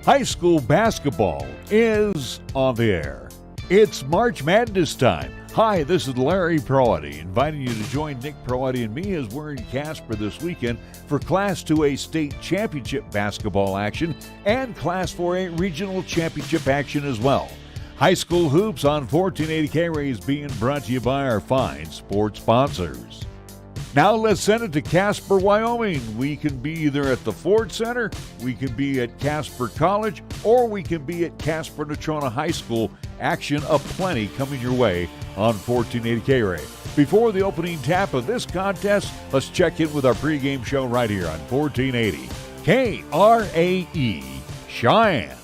High school basketball is on the air. It's March Madness time. Hi, this is Larry Proietti, inviting you to join Nick Proietti and me as we're in Casper this weekend for Class 2A State Championship basketball action and Class 4A Regional Championship action as well. High school hoops on 1480 KRAE is being brought to you by our fine sports sponsors. Now let's send it to Casper, Wyoming. We can be either at the Ford Center, we can be at Casper College, or we can be at Casper Natrona High School. Action aplenty coming your way on 1480 KRAE. Before the opening tap of this contest, let's check in with our pregame show right here on 1480 KRAE Cheyenne.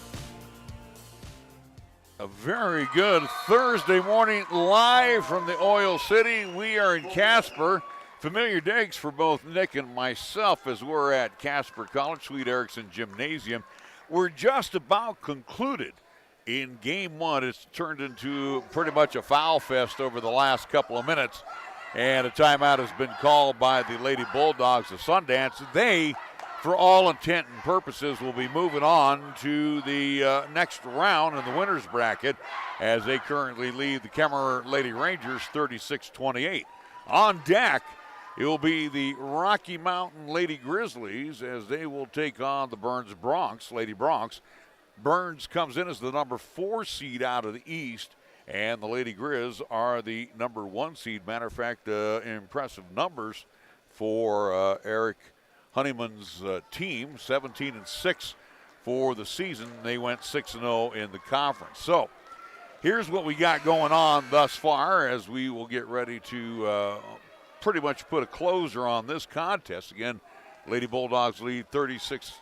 A very good Thursday morning live from the Oil City. We are in Casper. Familiar digs for both Nick and myself as we're at Casper College, Sweet Erickson Gymnasium. We're just about concluded in game one. It's turned into pretty much a foul fest over the last couple of minutes, and a timeout has been called by the Lady Bulldogs of Sundance. They, for all intent and purposes, will be moving on to the next round in the winner's bracket as they currently lead the Kemmerer Lady Rangers 36-28. On deck, it will be the Rocky Mountain Lady Grizzlies as they will take on the Burns Bronx, Lady Bronx. Burns comes in as the number 4 seed out of the East, and the Lady Grizz are the number 1 seed. Matter of fact, impressive numbers for Eric Honeyman's team, 17-6 for the season. They went 6-0 in the conference. So here's what we got going on thus far as we will get ready to pretty much put a closer on this contest. Again, Lady Bulldogs lead 36-28.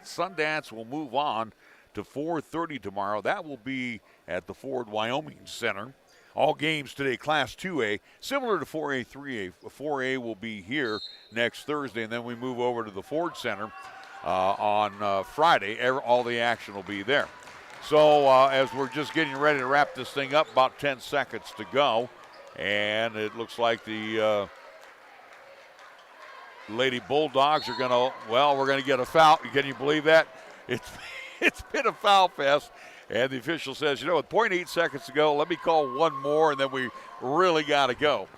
Sundance will move on to 4:30 tomorrow. That will be at the Ford Wyoming Center. All games today, Class 2A, similar to 4A, 3A. 4A will be here next Thursday, and then we move over to the Ford Center on Friday. All the action will be there. So as we're just getting ready to wrap this thing up, about 10 seconds to go. And it looks like the Lady Bulldogs are going to, we're going to get a foul. Can you believe that? It's been a foul fest. And the official says, with 0.8 seconds to go, let me call one more, and then we really got to go.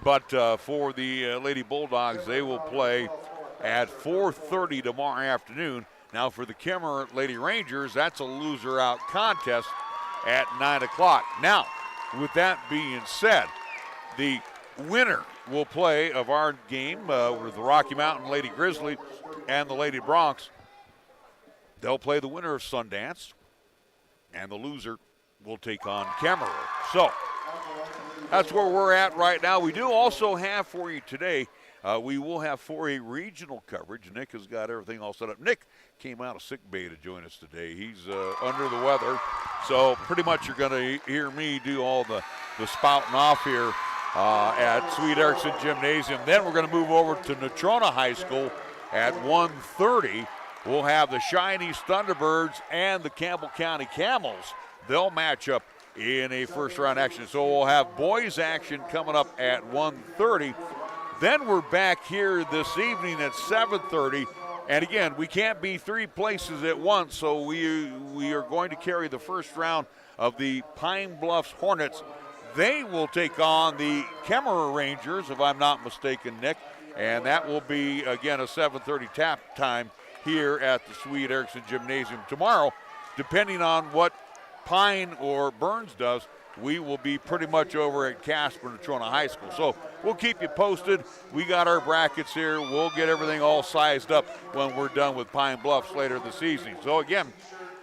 But for the Lady Bulldogs, they will play at 4:30 tomorrow afternoon. Now for the Kemmerer Lady Rangers, that's a loser-out contest at 9 o'clock. Now, with that being said, the winner will play of our game with the Rocky Mountain Lady Grizzly and the Lady Bronx. They'll play the winner of Sundance, and the loser will take on Kemmerer. So that's where we're at right now. We do also have for you today, we will have 4A regional coverage. Nick has got everything all set up. Nick came out of sick bay to join us today. He's under the weather, so pretty much you're going to hear me do all the spouting off here at Sweet Erickson Gymnasium. Then we're going to move over to Natrona High School at 1:30. We'll have the Shinies Thunderbirds and the Campbell County Camels. They'll match up in a first-round action. So we'll have boys action coming up at 1:30. Then we're back here this evening at 7:30. And again, we can't be 3 places at once, so we are going to carry the first round of the Pine Bluffs Hornets. They will take on the Kemmerer Rangers, if I'm not mistaken, Nick. And that will be, again, a 7:30 tap time here at the Sweet Erickson Gymnasium. Tomorrow, depending on what Pine or Burns does, we will be pretty much over at Casper Natrona High School. So we'll keep you posted. We got our brackets here. We'll get everything all sized up when we're done with Pine Bluffs later this evening. So again,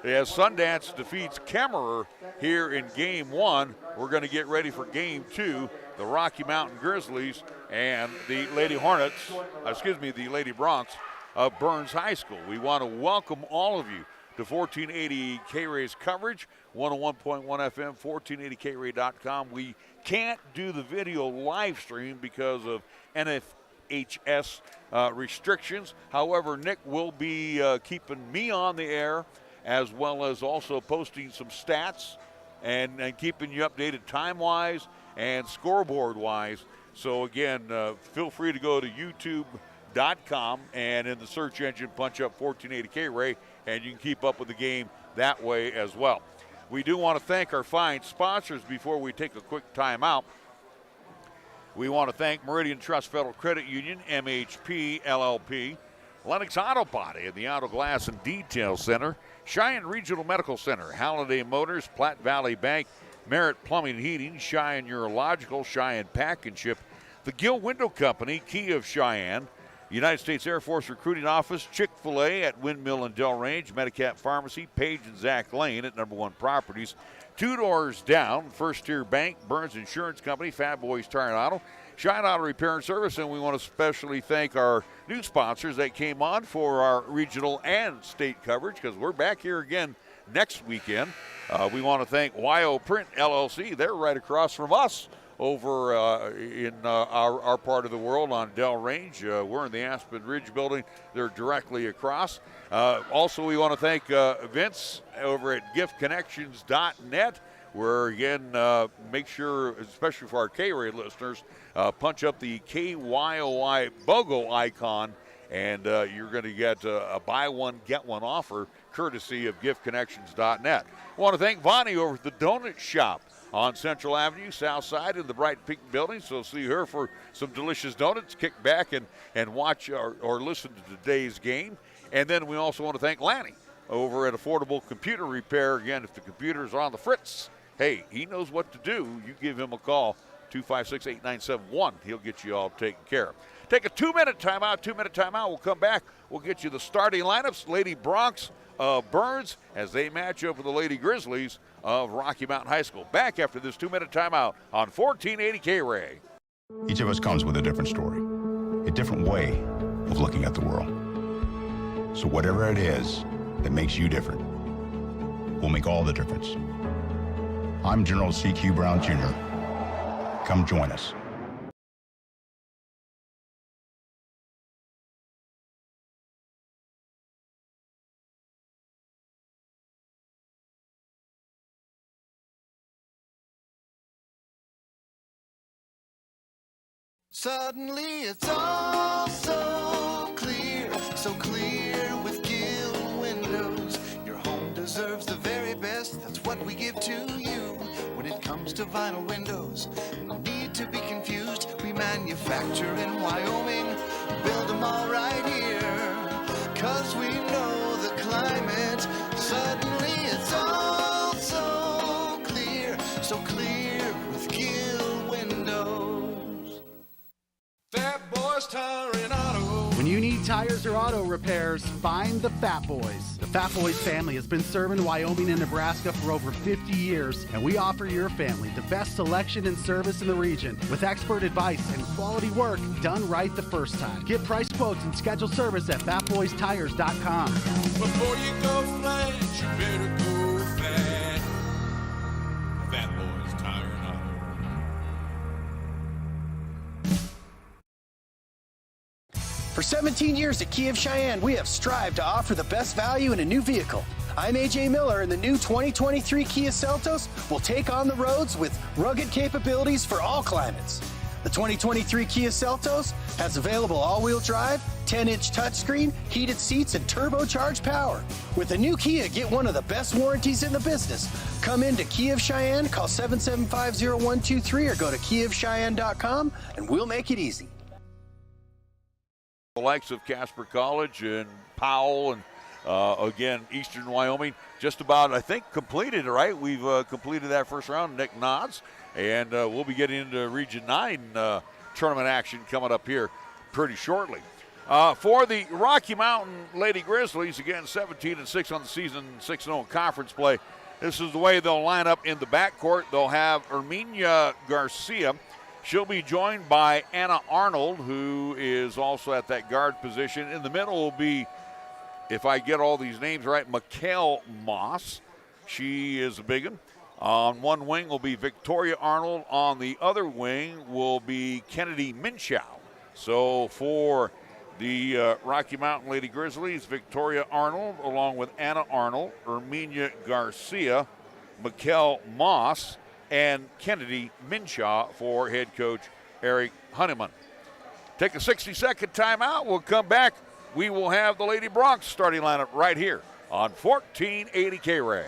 as Sundance defeats Kemmerer here in game 1, we're going to get ready for game 2, the Rocky Mountain Grizzlies and the Lady Bronx of Burns High School. We want to welcome all of you to 1480 KRAE's coverage, 101.1 FM, 1480KRAE.com. We can't do the video live stream because of NFHS restrictions. However, Nick will be keeping me on the air, as well as also posting some stats and keeping you updated time-wise and scoreboard-wise. So, again, feel free to go to YouTube KRAE.com, and in the search engine, punch up 1480 KRAE, and you can keep up with the game that way as well. We do want to thank our fine sponsors before we take a quick timeout. We want to thank Meridian Trust Federal Credit Union, MHP LLP, Lennox Auto Body and the Auto Glass and Detail Center, Cheyenne Regional Medical Center, Halliday Motors, Platte Valley Bank, Merritt Plumbing and Heating, Cheyenne Urological, Cheyenne Pack and Ship, the Gill Window Company, Key of Cheyenne, United States Air Force Recruiting Office, Chick-fil-A at Windmill and Del Range, Medicap Pharmacy, Page and Zach Lane at Number One Properties, Two Doors Down, First Tier Bank, Burns Insurance Company, Fat Boys Tire and Auto, Cheyenne Auto Repair and Service, and we want to especially thank our new sponsors that came on for our regional and state coverage, because we're back here again next weekend. We want to thank YO Print LLC. They're right across from us over in our part of the world on Del Range. We're in the Aspen Ridge building. They're directly across. Also, we want to thank Vince over at giftconnections.net, where, again, make sure, especially for our KRAE listeners, punch up the KYOI BOGO icon, and you're going to get a buy one, get one offer courtesy of giftconnections.net. I want to thank Vonnie over at the Donut Shop on Central Avenue, South Side in the Bright Pink Building. So see her for some delicious donuts. Kick back and watch or listen to today's game. And then we also want to thank Lanny over at Affordable Computer Repair. Again, if the computers are on the fritz, hey, he knows what to do. You give him a call, 256-8971. He'll get you all taken care of. Take a 2-minute timeout. We'll come back. We'll get you the starting lineups. Lady Bronx of Burns as they match up with the Lady Grizzlies of Rocky Mountain High School. Back after this 2-minute timeout on 1480 KRAE. Each of us comes with a different story, a different way of looking at the world. So whatever it is that makes you different will make all the difference. I'm General C.Q. Brown Jr. Come join us. Suddenly it's all so clear with Gill Windows. Your home deserves the very best, that's what we give to you. When it comes to vinyl windows, no need to be confused. We manufacture in Wyoming, build them all right here. 'Cause we know the climate, suddenly it's all so clear with Gill Windows. Fat Boys Tire and Auto. When you need tires or auto repairs, find the Fat Boys. The Fat Boys family has been serving Wyoming and Nebraska for over 50 years, and we offer your family the best selection and service in the region with expert advice and quality work done right the first time. Get price quotes and schedule service at fatboystires.com. Before you go flash, you better go fat. Fat Boys Tire and Auto. For 17 years at Key of Cheyenne, we have strived to offer the best value in a new vehicle. I'm AJ Miller, and the new 2023 Kia Seltos will take on the roads with rugged capabilities for all climates. The 2023 Kia Seltos has available all-wheel drive, 10-inch touchscreen, heated seats, and turbocharged power. With a new Kia, get one of the best warranties in the business. Come into Key of Cheyenne, call 775-0123 or go to keyofcheyenne.com, and we'll make it easy. The likes of Casper College and Powell and, again, Eastern Wyoming just about, I think, completed, right? We've completed that first round, Nick nods, and we'll be getting into Region 9 tournament action coming up here pretty shortly. For the Rocky Mountain Lady Grizzlies, again, 17-6 on the season, 6-0 in conference play. This is the way they'll line up in the backcourt. They'll have Erminia Garcia. She'll be joined by Anna Arnold, who is also at that guard position. In the middle will be, if I get all these names right, Mikkel Moss. She is a big one. On one wing will be Victoria Arnold. On the other wing will be Kennedy Minshow. So for the Rocky Mountain Lady Grizzlies, Victoria Arnold along with Anna Arnold, Erminia Garcia, Mikkel Moss, and Kennedy Minshaw for head coach Eric Honeyman. take a 60-second timeout. We'll come back. We will have the Lady Bronx starting lineup right here on 1480 KRAE.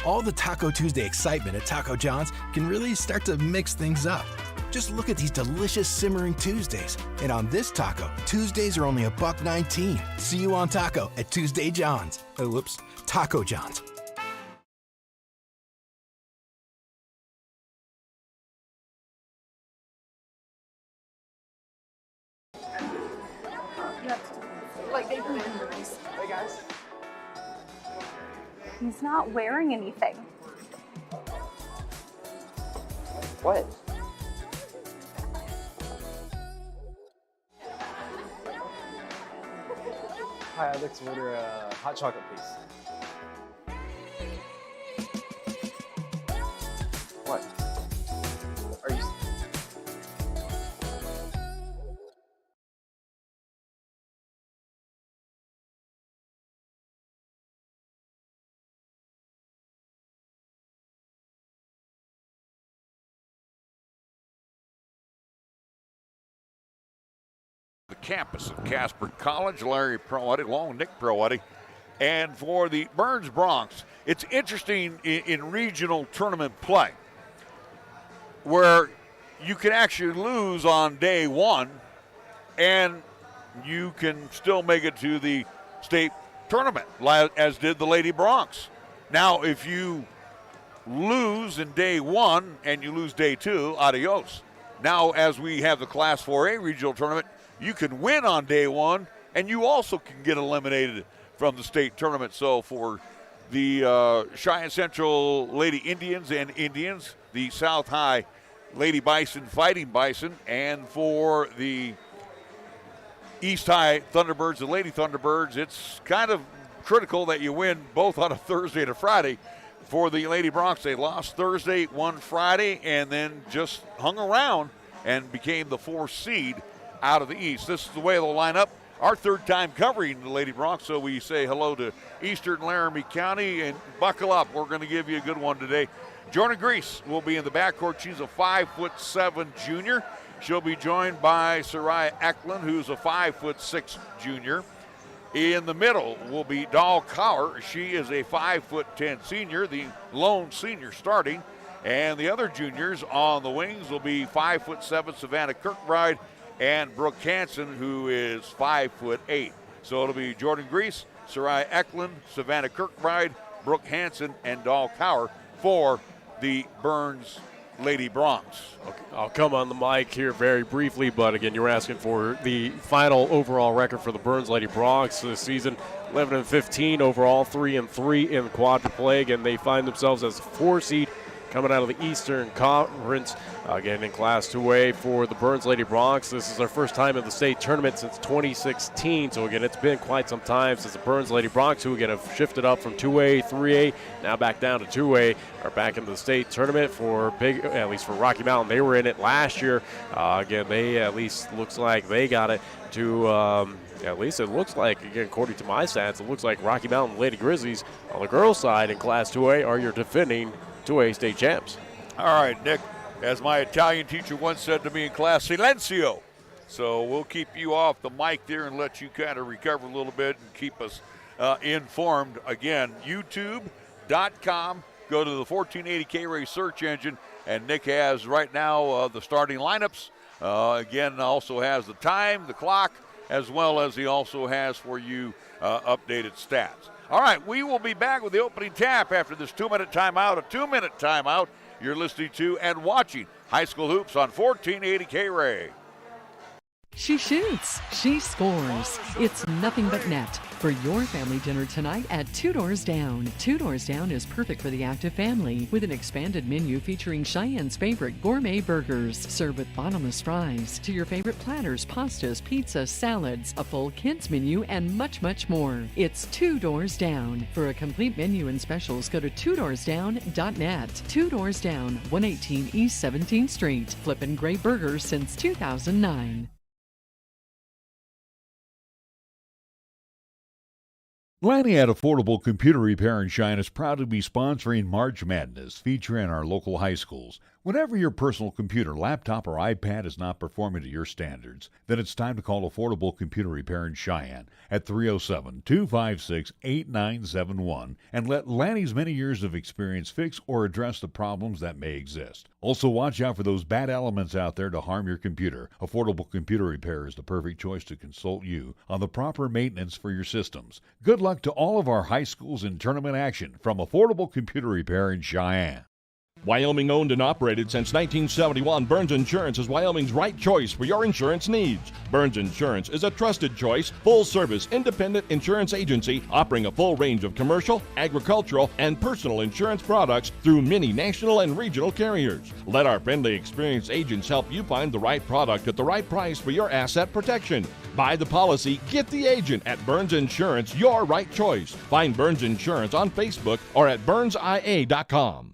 All the Taco Tuesday excitement at Taco John's can really start to mix things up. Just look at these delicious simmering Tuesdays. And on this taco, Tuesdays are only $1.19. See you on taco at Tuesday John's. Oh, whoops, Taco John's. Hey guys. He's not wearing anything. What? Hi, I'd like to order a hot chocolate, please. What? Are you... The campus of Casper College, Larry Proietti, along with Nick Proietti. And for the Burns Bronx, it's interesting in regional tournament play where you can actually lose on day one and you can still make it to the state tournament, as did the Lady Bronx. Now, if you lose in day one and you lose day two, adios. Now, as we have the Class 4A regional tournament, you can win on day one, and you also can get eliminated from the state tournament. So for the Cheyenne Central Lady Indians and Indians, the South High Lady Bison Fighting Bison, and for the East High Thunderbirds and Lady Thunderbirds, it's kind of critical that you win both on a Thursday and a Friday. For the Lady Bronx, they lost Thursday, won Friday, and then just hung around and became the 4th seed out of the East. This is the way they'll line up. Our third time covering the Lady Bronx, so we say hello to Eastern Laramie County, and buckle up. We're going to give you a good one today. Jordan Grease will be in the backcourt. She's a 5'7" junior. She'll be joined by Soraya Eklund, who's a 5'6" junior. In the middle will be Dahl Cower. She is a 5'10" senior, the lone senior starting. And the other juniors on the wings will be 5'7" Savannah Kirkbride and Brooke Hansen, who is 5'8". So it'll be Jordan Grease, Soraya Eklund, Savannah Kirkbride, Brooke Hansen, and Dahl Cower for the Burns Lady Bronx. Okay, I'll come on the mic here very briefly, but again, you're asking for the final overall record for the Burns Lady Bronx this season. 11-15 overall, 3-3 in quadruple, and they find themselves as a 4 seed coming out of the Eastern Conference. Again, in Class 2A for the Burns Lady Bronx. This is their first time in the state tournament since 2016. So again, it's been quite some time since the Burns Lady Bronx, who again have shifted up from 2A, 3A, now back down to 2A, are back in the state tournament for at least for Rocky Mountain. They were in it last year. Again, they at least looks like they got it to at least it looks like, again, according to my stats, it looks like Rocky Mountain Lady Grizzlies on the girls' side in Class 2A are your defending 2A state champs. All right, Nick, as my Italian teacher once said to me in class, silencio. So we'll keep you off the mic there and let you kind of recover a little bit and keep us informed. Again, youtube.com. Go to the 1480 KRAE search engine, and Nick has right now the starting lineups. Again, also has the time, the clock, as well as he also has for you updated stats. All right, we will be back with the opening tap after this 2-minute timeout, a 2-minute timeout. You're listening to and watching High School Hoops on 1480 KRAE. She shoots, she scores. It's nothing but net. For your family dinner tonight at Two Doors Down. Two Doors Down is perfect for the active family with an expanded menu featuring Cheyenne's favorite gourmet burgers, served with bottomless fries, to your favorite platters, pastas, pizzas, salads, a full kids menu, and much, much more. It's Two Doors Down. For a complete menu and specials, go to twodoorsdown.net. Two Doors Down, 118 East 17th Street. Flippin' great burgers since 2009. Lanny at Affordable Computer Repair and Shine is proud to be sponsoring March Madness, featuring our local high schools. Whenever your personal computer, laptop, or iPad is not performing to your standards, then it's time to call Affordable Computer Repair in Cheyenne at 307-256-8971 and let Lanny's many years of experience fix or address the problems that may exist. Also, watch out for those bad elements out there to harm your computer. Affordable Computer Repair is the perfect choice to consult you on the proper maintenance for your systems. Good luck to all of our high schools in tournament action from Affordable Computer Repair in Cheyenne. Wyoming owned and operated since 1971, Burns Insurance is Wyoming's right choice for your insurance needs. Burns Insurance is a trusted choice, full-service, independent insurance agency offering a full range of commercial, agricultural, and personal insurance products through many national and regional carriers. Let our friendly, experienced agents help you find the right product at the right price for your asset protection. Buy the policy, get the agent at Burns Insurance, your right choice. Find Burns Insurance on Facebook or at burnsia.com.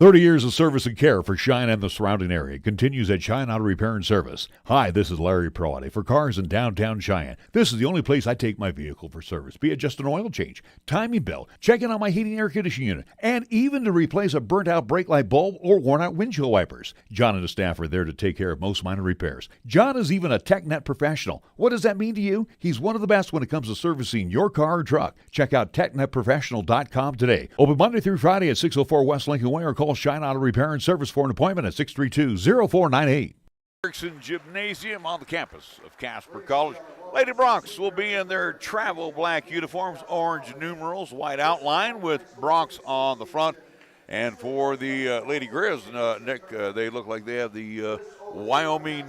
30 years of service and care for Cheyenne and the surrounding area continues at Cheyenne Auto Repair and Service. Hi, this is Larry Proietti for cars in downtown Cheyenne. This is the only place I take my vehicle for service, be it just an oil change, timing belt, checking on my heating and air conditioning unit, and even to replace a burnt-out brake light bulb or worn-out windshield wipers. John and his staff are there to take care of most minor repairs. John is even a TechNet professional. What does that mean to you? He's one of the best when it comes to servicing your car or truck. Check out TechNetProfessional.com today. Open Monday through Friday at 604 West Lincoln Way or call Cheyenne Auto Repair and Service for an appointment at 632-0498. Erickson Gymnasium on the campus of Casper College. Lady Broncs will be in their travel black uniforms, orange numerals, white outline with Broncs on the front. And for the Lady Grizz, Nick, they look like they have the Wyoming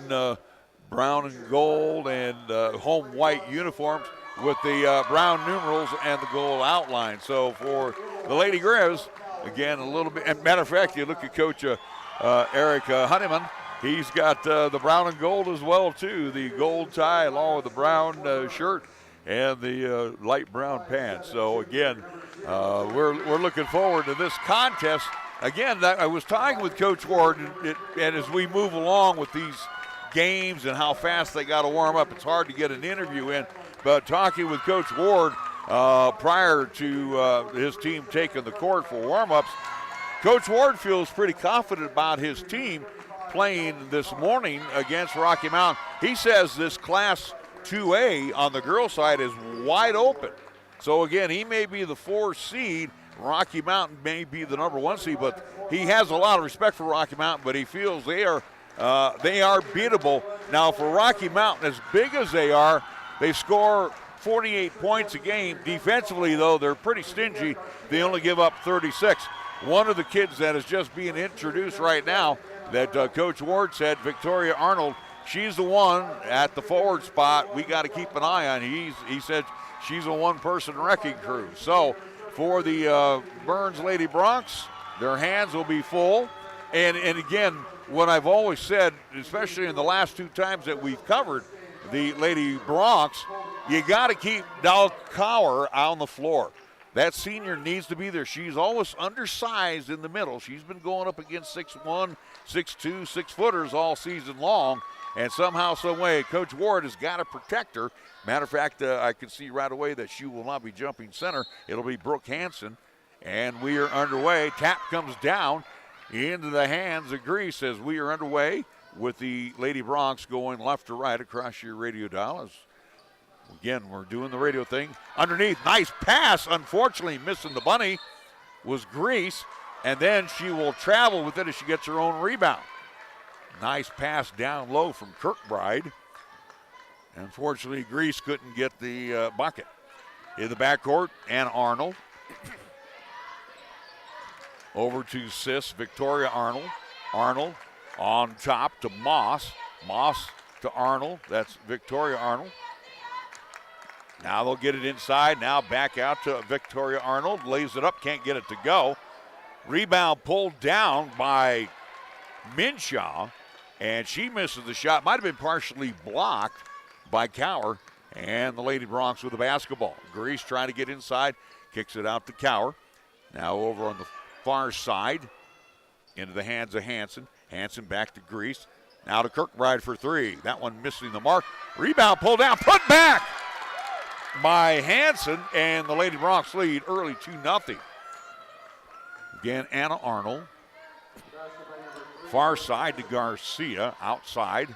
brown and gold and home white uniforms with the brown numerals and the gold outline. So for the Lady Grizz, again, a little bit. And matter of fact, you look at Coach Eric Honeyman. He's got the brown and gold as well, too. The gold tie along with the brown shirt and the light brown pants. So, again, we're looking forward to this contest. Again, I was talking with Coach Ward, and as we move along with these games and how fast they got to warm up, it's hard to get an interview in. But talking with Coach Ward, prior to his team taking the court for warm-ups, Coach Ward feels pretty confident about his team playing this morning against Rocky Mountain. He says this Class 2A on the girls' side is wide open. So, again, he may be the 4 seed. Rocky Mountain may be the number 1 seed, but he has a lot of respect for Rocky Mountain, but he feels they are beatable. Now, for Rocky Mountain, as big as they score 48 points a game. Defensively, though, they're pretty stingy. They only give up 36. One of the kids that is just being introduced right now that Coach Ward said, Victoria Arnold, she's the one at the forward spot we got to keep an eye on. He said she's a one-person wrecking crew. So for the Burns Lady Broncs, their hands will be full. And again, what I've always said, especially in the last 2 times that we've covered the Lady Broncs, you got to keep Dal Cower on the floor. That senior needs to be there. She's always undersized in the middle. She's been going up against 6'1", 6'2", 6-footers all season long. And somehow, some way, Coach Ward has got to protect her. Matter of fact, I can see right away that she will not be jumping center. It'll be Brooke Hansen. And we are underway. Tap comes down into the hands of Grease as we are underway with the Lady Broncs going left to right across your radio dial. Again, we're doing the radio thing. Underneath, nice pass. Unfortunately, missing the bunny was Grease. And then she will travel with it as she gets her own rebound. Nice pass down low from Kirkbride. Unfortunately, Grease couldn't get the bucket. In the backcourt, and Arnold. Over to Sis, Victoria Arnold. Arnold on top to Moss. Moss to Arnold. That's Victoria Arnold. Now they'll get it inside. Now back out to Victoria Arnold. Lays it up, can't get it to go. Rebound pulled down by Minshaw, and she misses the shot. Might have been partially blocked by Cower, and the Lady Broncs with the basketball. Grease trying to get inside, kicks it out to Cower. Now over on the far side, into the hands of Hansen. Hansen back to Grease. Now to Kirkbride for 3. That one missing the mark. Rebound pulled down, put back. by Hanson, and the Lady Bronx lead early 2-0. Again, Anna Arnold. Far side to Garcia, outside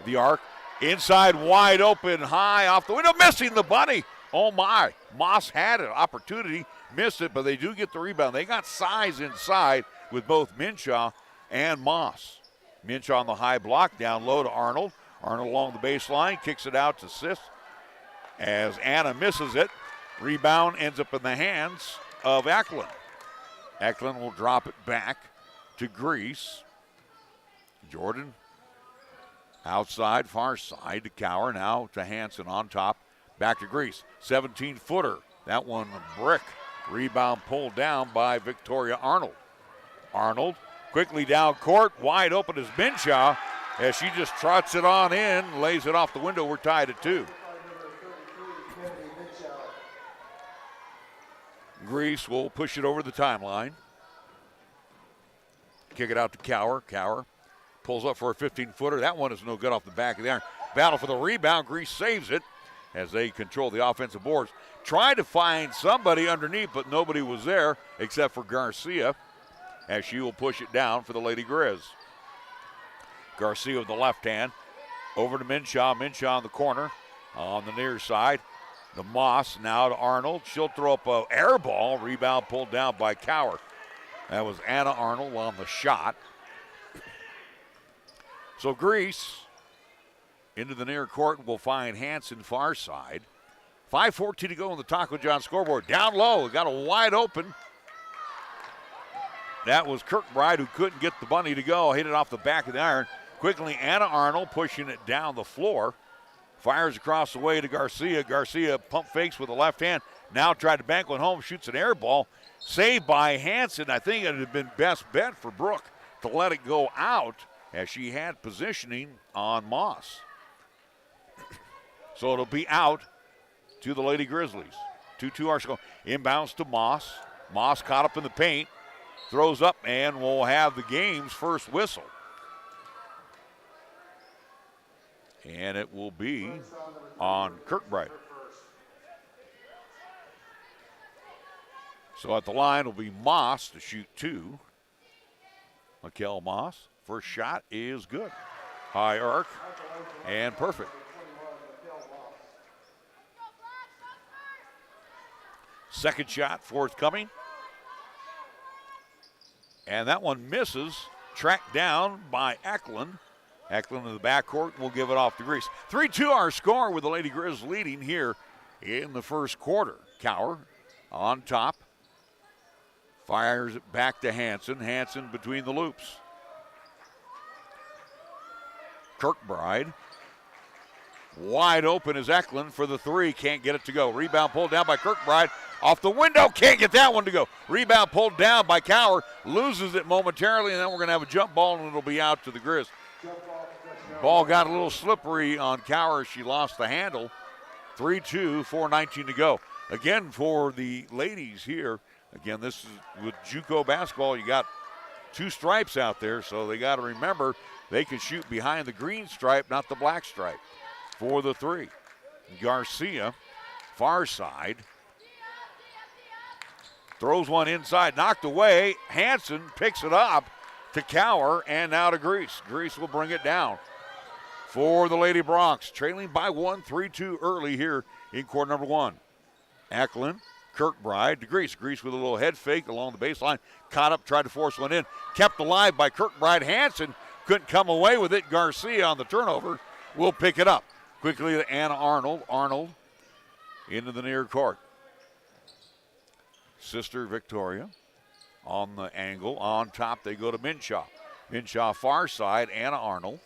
the arc. Inside, wide open, high off the window, missing the bunny. Oh my, Moss had an opportunity, missed it, but they do get the rebound. They got size inside with both Minshaw and Moss. Minshaw on the high block, down low to Arnold. Arnold along the baseline, kicks it out to Sis. As Anna misses it, rebound ends up in the hands of Eklund. Eklund will drop it back to Grease. Jordan outside, far side to Cower, now to Hanson on top, back to Grease. 17-footer, that one a brick. Rebound pulled down by Victoria Arnold. Arnold quickly down court, wide open is Minshaw, as she just trots it on in, lays it off the window. We're tied at 2. Grease will push it over the timeline. Kick it out to Cower. Cower pulls up for a 15-footer. That one is no good off the back of the iron. Battle for the rebound. Grease saves it as they control the offensive boards. Tried to find somebody underneath, but nobody was there except for Garcia, as she will push it down for the Lady Grizz. Garcia with the left hand. Over to Minshaw. Minshaw in the corner on the near side. The Moss now to Arnold. She'll throw up an air ball. Rebound pulled down by Cower. That was Anna Arnold on the shot. So Grease into the near court will find Hanson far side. 5:14 to go on the Taco John scoreboard. Down low, got a wide open. That was Kirkbride, who couldn't get the bunny to go. Hit it off the back of the iron. Quickly, Anna Arnold pushing it down the floor. Fires across the way to Garcia. Garcia pump fakes with the left hand. Now tried to bank one home, shoots an air ball. Saved by Hanson. I think it had been best bet for Brooke to let it go out, as she had positioning on Moss. So it'll be out to the Lady Grizzlies. 2-2 our score. Inbounds to Moss. Moss caught up in the paint. Throws up and will have the game's first whistle. And it will be on Kirkbride. So at the line will be Moss to shoot 2. Mikel Moss, first shot is good. High arc and perfect. Second shot forthcoming. And that one misses, tracked down by Eklund. Eklund in the backcourt will give it off to Grease. 3-2 our score, with the Lady Grizz leading here in the first quarter. Cower on top. Fires it back to Hanson. Hanson between the loops. Kirkbride. Wide open is Eklund for the 3. Can't get it to go. Rebound pulled down by Kirkbride. Off the window. Can't get that one to go. Rebound pulled down by Cower. Loses it momentarily, and then we're going to have a jump ball, and it'll be out to the Grizz. Ball got a little slippery on Cower. She lost the handle. 3-2, 4:19 to go. Again, for the ladies here, again, this is with JUCO basketball. You got 2 stripes out there, so they got to remember they can shoot behind the green stripe, not the black stripe, for the 3. Garcia, far side. Throws one inside, knocked away. Hanson picks it up to Cower, and now to Grease. Grease will bring it down for the Lady Bronx. Trailing by 1, 3-2 early here in quarter number 1. Eklund, Kirkbride to Grease. Grease with a little head fake along the baseline. Caught up, tried to force one in. Kept alive by Kirkbride. Hanson couldn't come away with it. Garcia on the turnover will pick it up. Quickly to Anna Arnold. Arnold into the near court. Sister Victoria on the angle. On top they go to Minshaw. Minshaw far side, Anna Arnold.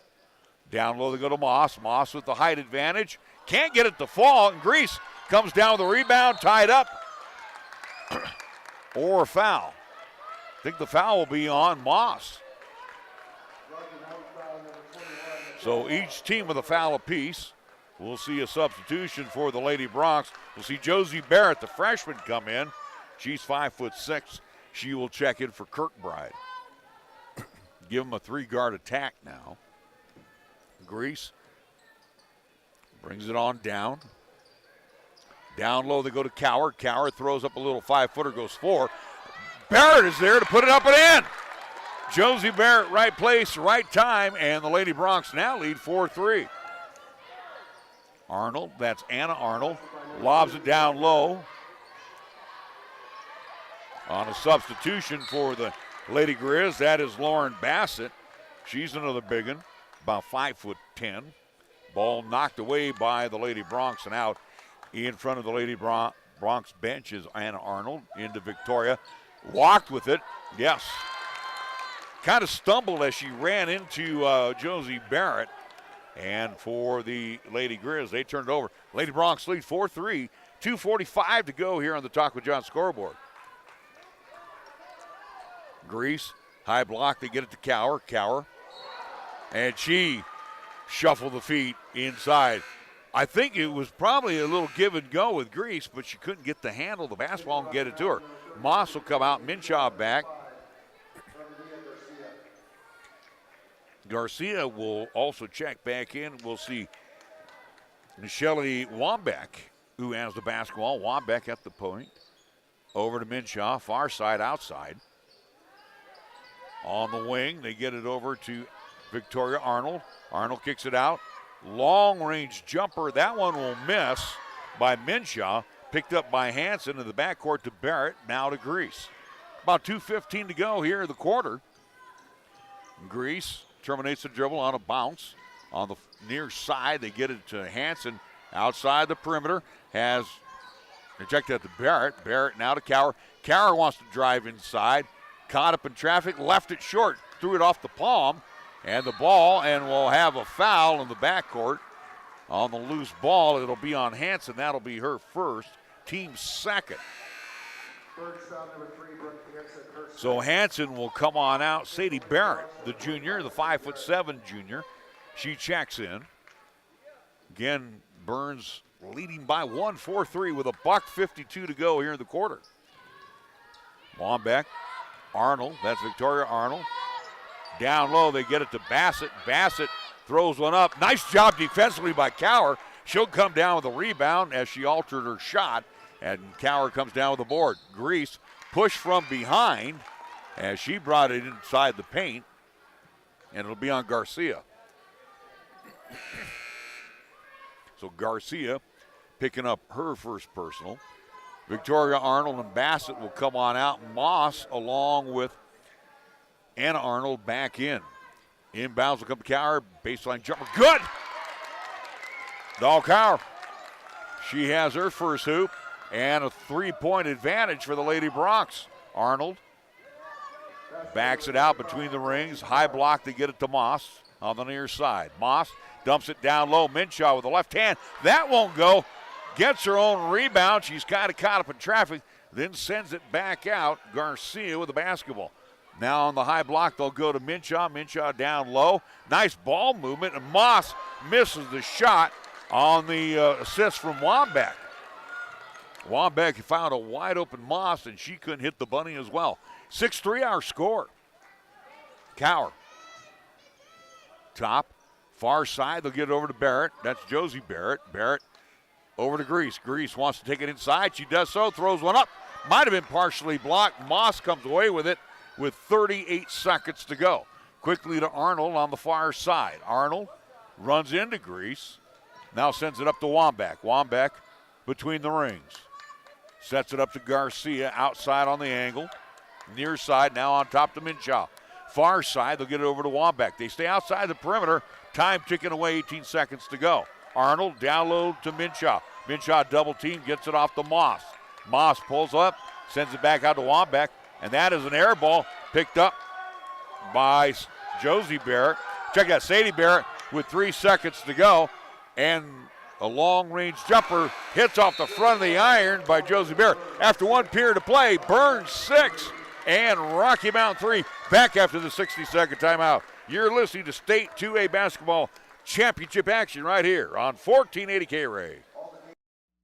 Down low they go to Moss. Moss with the height advantage. Can't get it to fall, and Grease comes down with the rebound, tied up. Or a foul. I think the foul will be on Moss. So each team with a foul apiece. We'll see a substitution for the Lady Bronx. We'll see Josie Barrett, the freshman, come in. She's 5'6". She will check in for Kirkbride. Give them a 3-guard attack now. Grease brings it on down. Down low they go to Cower. Cower throws up a little 5-footer, goes 4. Barrett is there to put it up and in. Josie Barrett, right place, right time, and the Lady Broncs now lead 4-3. Arnold, that's Anna Arnold, lobs it down low. On a substitution for the Lady Grizz, that is Lauren Bassett. She's another big one, about 5'10". Ball knocked away by the Lady Broncs and out. In front of the Lady Broncs bench is Anna Arnold into Victoria. Walked with it, yes. Kind of stumbled as she ran into Josie Barrett. And for the Lady Grizz, they turned it over. Lady Broncs lead 4-3. 2:45 to go here on the Talk with John scoreboard. Grease, high block, they get it to Cower. Cower. And she shuffled the feet inside. I think it was probably a little give and go with Grease, but she couldn't get the handle of the basketball and get it to her. Moss will come out, Minshaw back. Garcia will also check back in. We'll see Michelle Wambeck, who has the basketball. Wambeck at the point. Over to Minshaw, far side, outside. On the wing, they get it over to Victoria Arnold. Arnold kicks it out. Long range jumper. That one will miss by Minshaw. Picked up by Hanson in the backcourt to Barrett. Now to Grease. About 2:15 to go here in the quarter. Grease terminates the dribble on a bounce. On the near side, they get it to Hanson. Outside the perimeter. Has rejected to Barrett. Barrett now to Cower. Cower wants to drive inside. Caught up in traffic, left it short, threw it off the palm, and the ball, and we'll have a foul in the backcourt on the loose ball. It'll be on Hanson. That'll be her first, team second. So Hanson will come on out. Sadie Barrett, the junior, the 5'7" junior, she checks in. Again, Burns leading by 1, 4-3 with a $1:52 to go here in the quarter. Wambeck. Arnold, that's Victoria Arnold. Down low, they get it to Bassett. Bassett throws one up. Nice job defensively by Cower. She'll come down with a rebound as she altered her shot, and Cower comes down with the board. Grease push from behind as she brought it inside the paint, and it'll be on Garcia. So Garcia picking up her first personal. Victoria Arnold and Bassett will come on out. Moss along with Anna Arnold back in. Inbounds will come to Cower. Baseline jumper. Good! Dahl Cower. She has her first hoop and a 3-point advantage for the Lady Broncs. Arnold backs it out between the rings. High block to get it to Moss on the near side. Moss dumps it down low. Minshaw with the left hand. That won't go. Gets her own rebound. She's kind of caught up in traffic, then sends it back out. Garcia with the basketball. Now on the high block, they'll go to Minshaw. Minshaw down low. Nice ball movement, and Moss misses the shot on the assist from Wambeck. Wambeck found a wide open Moss, and she couldn't hit the bunny as well. 6-3 our score. Cower. Top, far side, they'll get it over to Barrett. That's Josie Barrett. Barrett over to Grease. Grease wants to take it inside. She does so, throws one up. Might have been partially blocked. Moss comes away with it with 38 seconds to go. Quickly to Arnold on the far side. Arnold runs into Grease. Now sends it up to Wambeck. Wambeck between the rings. Sets it up to Garcia outside on the angle. Near side now on top to Minshaw. Far side, they'll get it over to Wambeck. They stay outside the perimeter. Time ticking away, 18 seconds to go. Arnold down low to Minshaw. Minshaw double team, gets it off to Moss. Moss pulls up, sends it back out to Wambeck, and that is an air ball picked up by Josie Barrett. Check out Sadie Barrett with 3 seconds to go, and a long-range jumper hits off the front of the iron by Josie Barrett. After 1 period of play, Burns 6 and Rocky Mountain 3 back after the 60-second timeout. You're listening to State 2A basketball championship action right here on 1480 KRAE.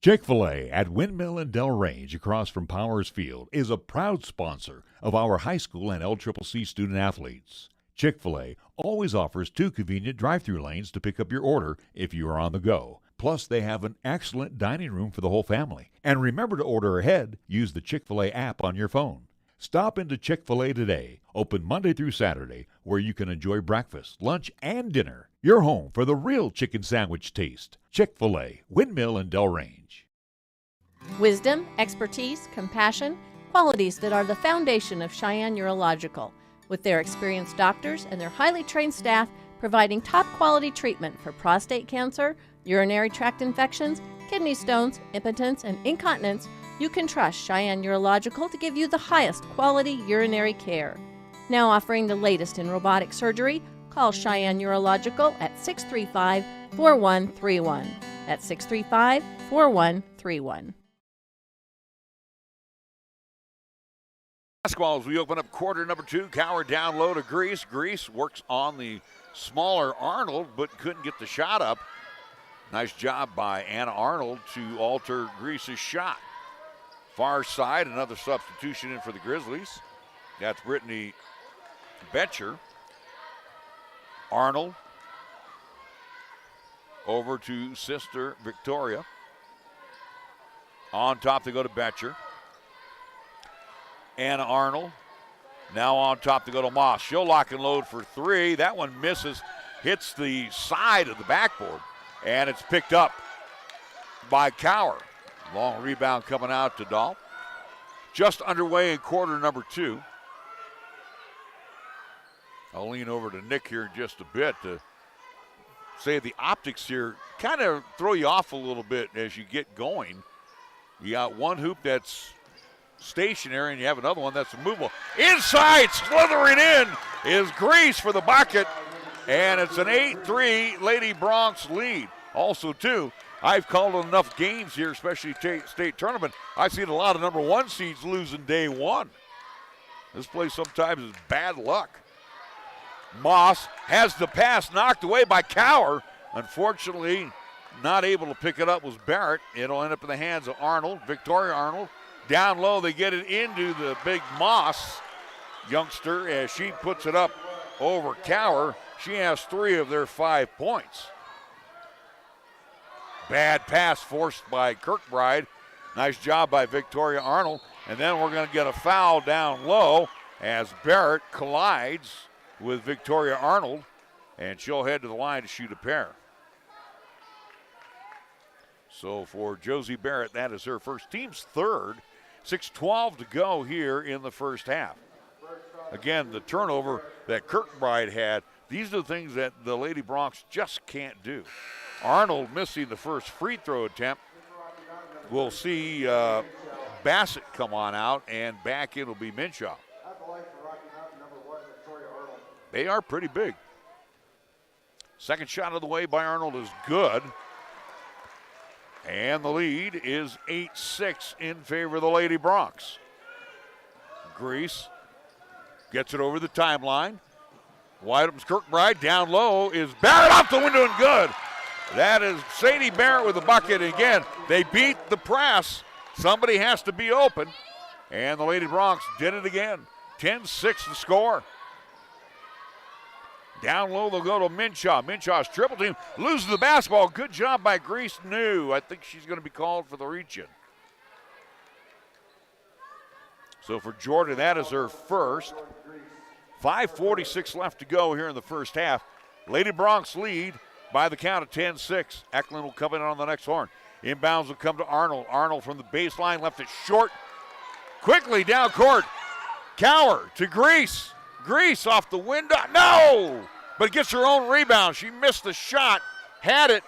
Chick-fil-A at Windmill and Del Range across from Powers Field is a proud sponsor of our high school and LCCC student athletes. Chick-fil-A always offers 2 convenient drive-through lanes to pick up your order if you are on the go. Plus, they have an excellent dining room for the whole family. And remember to order ahead. Use the Chick-fil-A app on your phone. Stop into Chick-fil-A today, open Monday through Saturday, where you can enjoy breakfast, lunch, and dinner. Your home for the real chicken sandwich taste. Chick-fil-A, Windmill and Delrange. Wisdom, expertise, compassion, qualities that are the foundation of Cheyenne Urological, with their experienced doctors and their highly trained staff providing top-quality treatment for prostate cancer, urinary tract infections, kidney stones, impotence, and incontinence. You can trust Cheyenne Urological to give you the highest quality urinary care. Now offering the latest in robotic surgery, call Cheyenne Urological at 635-4131. That's 635-4131. Basketball as we open up quarter number 2. Coward down low to Grease. Grease works on the smaller Arnold, but couldn't get the shot up. Nice job by Anna Arnold to alter Grease's shot. Far side, another substitution in for the Grizzlies. That's Brittany Betcher. Arnold over to sister Victoria. On top they go to Betcher. Anna Arnold. Now on top to go to Moss. She'll lock and load for 3. That one misses, hits the side of the backboard, and it's picked up by Cower. Long rebound coming out to Dahl. Just underway in quarter number 2. I'll lean over to Nick here in just a bit to say the optics here kind of throw you off a little bit as you get going. You got one hoop that's stationary and you have another one that's movable. Inside, slithering in is Grease for the bucket, and it's an 8-3 Lady Bronx lead. Also, too, I've called enough games here, especially state tournament. I've seen a lot of number 1 seeds losing day 1. This place sometimes is bad luck. Moss has the pass knocked away by Cower. Unfortunately, not able to pick it up was Barrett. It'll end up in the hands of Arnold, Victoria Arnold. Down low, they get it into the big Moss youngster as she puts it up over Cower. She has 3 of their 5 points. Bad pass forced by Kirkbride. Nice job by Victoria Arnold. And then we're going to get a foul down low as Barrett collides with Victoria Arnold, and she'll head to the line to shoot a pair. So for Josie Barrett, that is her first, team's third. 6:12 to go here in the first half. Again, the turnover that Kirkbride had, these are the things that the Lady Bronx just can't do. Arnold missing the first free throw attempt. We'll see Bassett come on out, and back in will be Minshaw. They are pretty big. Second shot of the way by Arnold is good. And the lead is 8-6 in favor of the Lady Bronx. Grease gets it over the timeline. Wide open's Kirkbride. Down low is Barrett, off the window and good. That is Sadie Barrett with the bucket. Again, they beat the press. Somebody has to be open. And the Lady Bronx did it again. 10-6 the score. Down low, they'll go to Minshaw. Minshaw's triple team loses the basketball. Good job by Grease New. I think she's going to be called for the reach-in. So for Jordan, that is her first. 5:46 left to go here in the first half. Lady Bronx lead by the count of 10-6. Eklund will come in on the next horn. Inbounds will come to Arnold. Arnold from the baseline left it short. Quickly down court. Cower to Grease. Grease off the window. No! But gets her own rebound. She missed the shot. Had it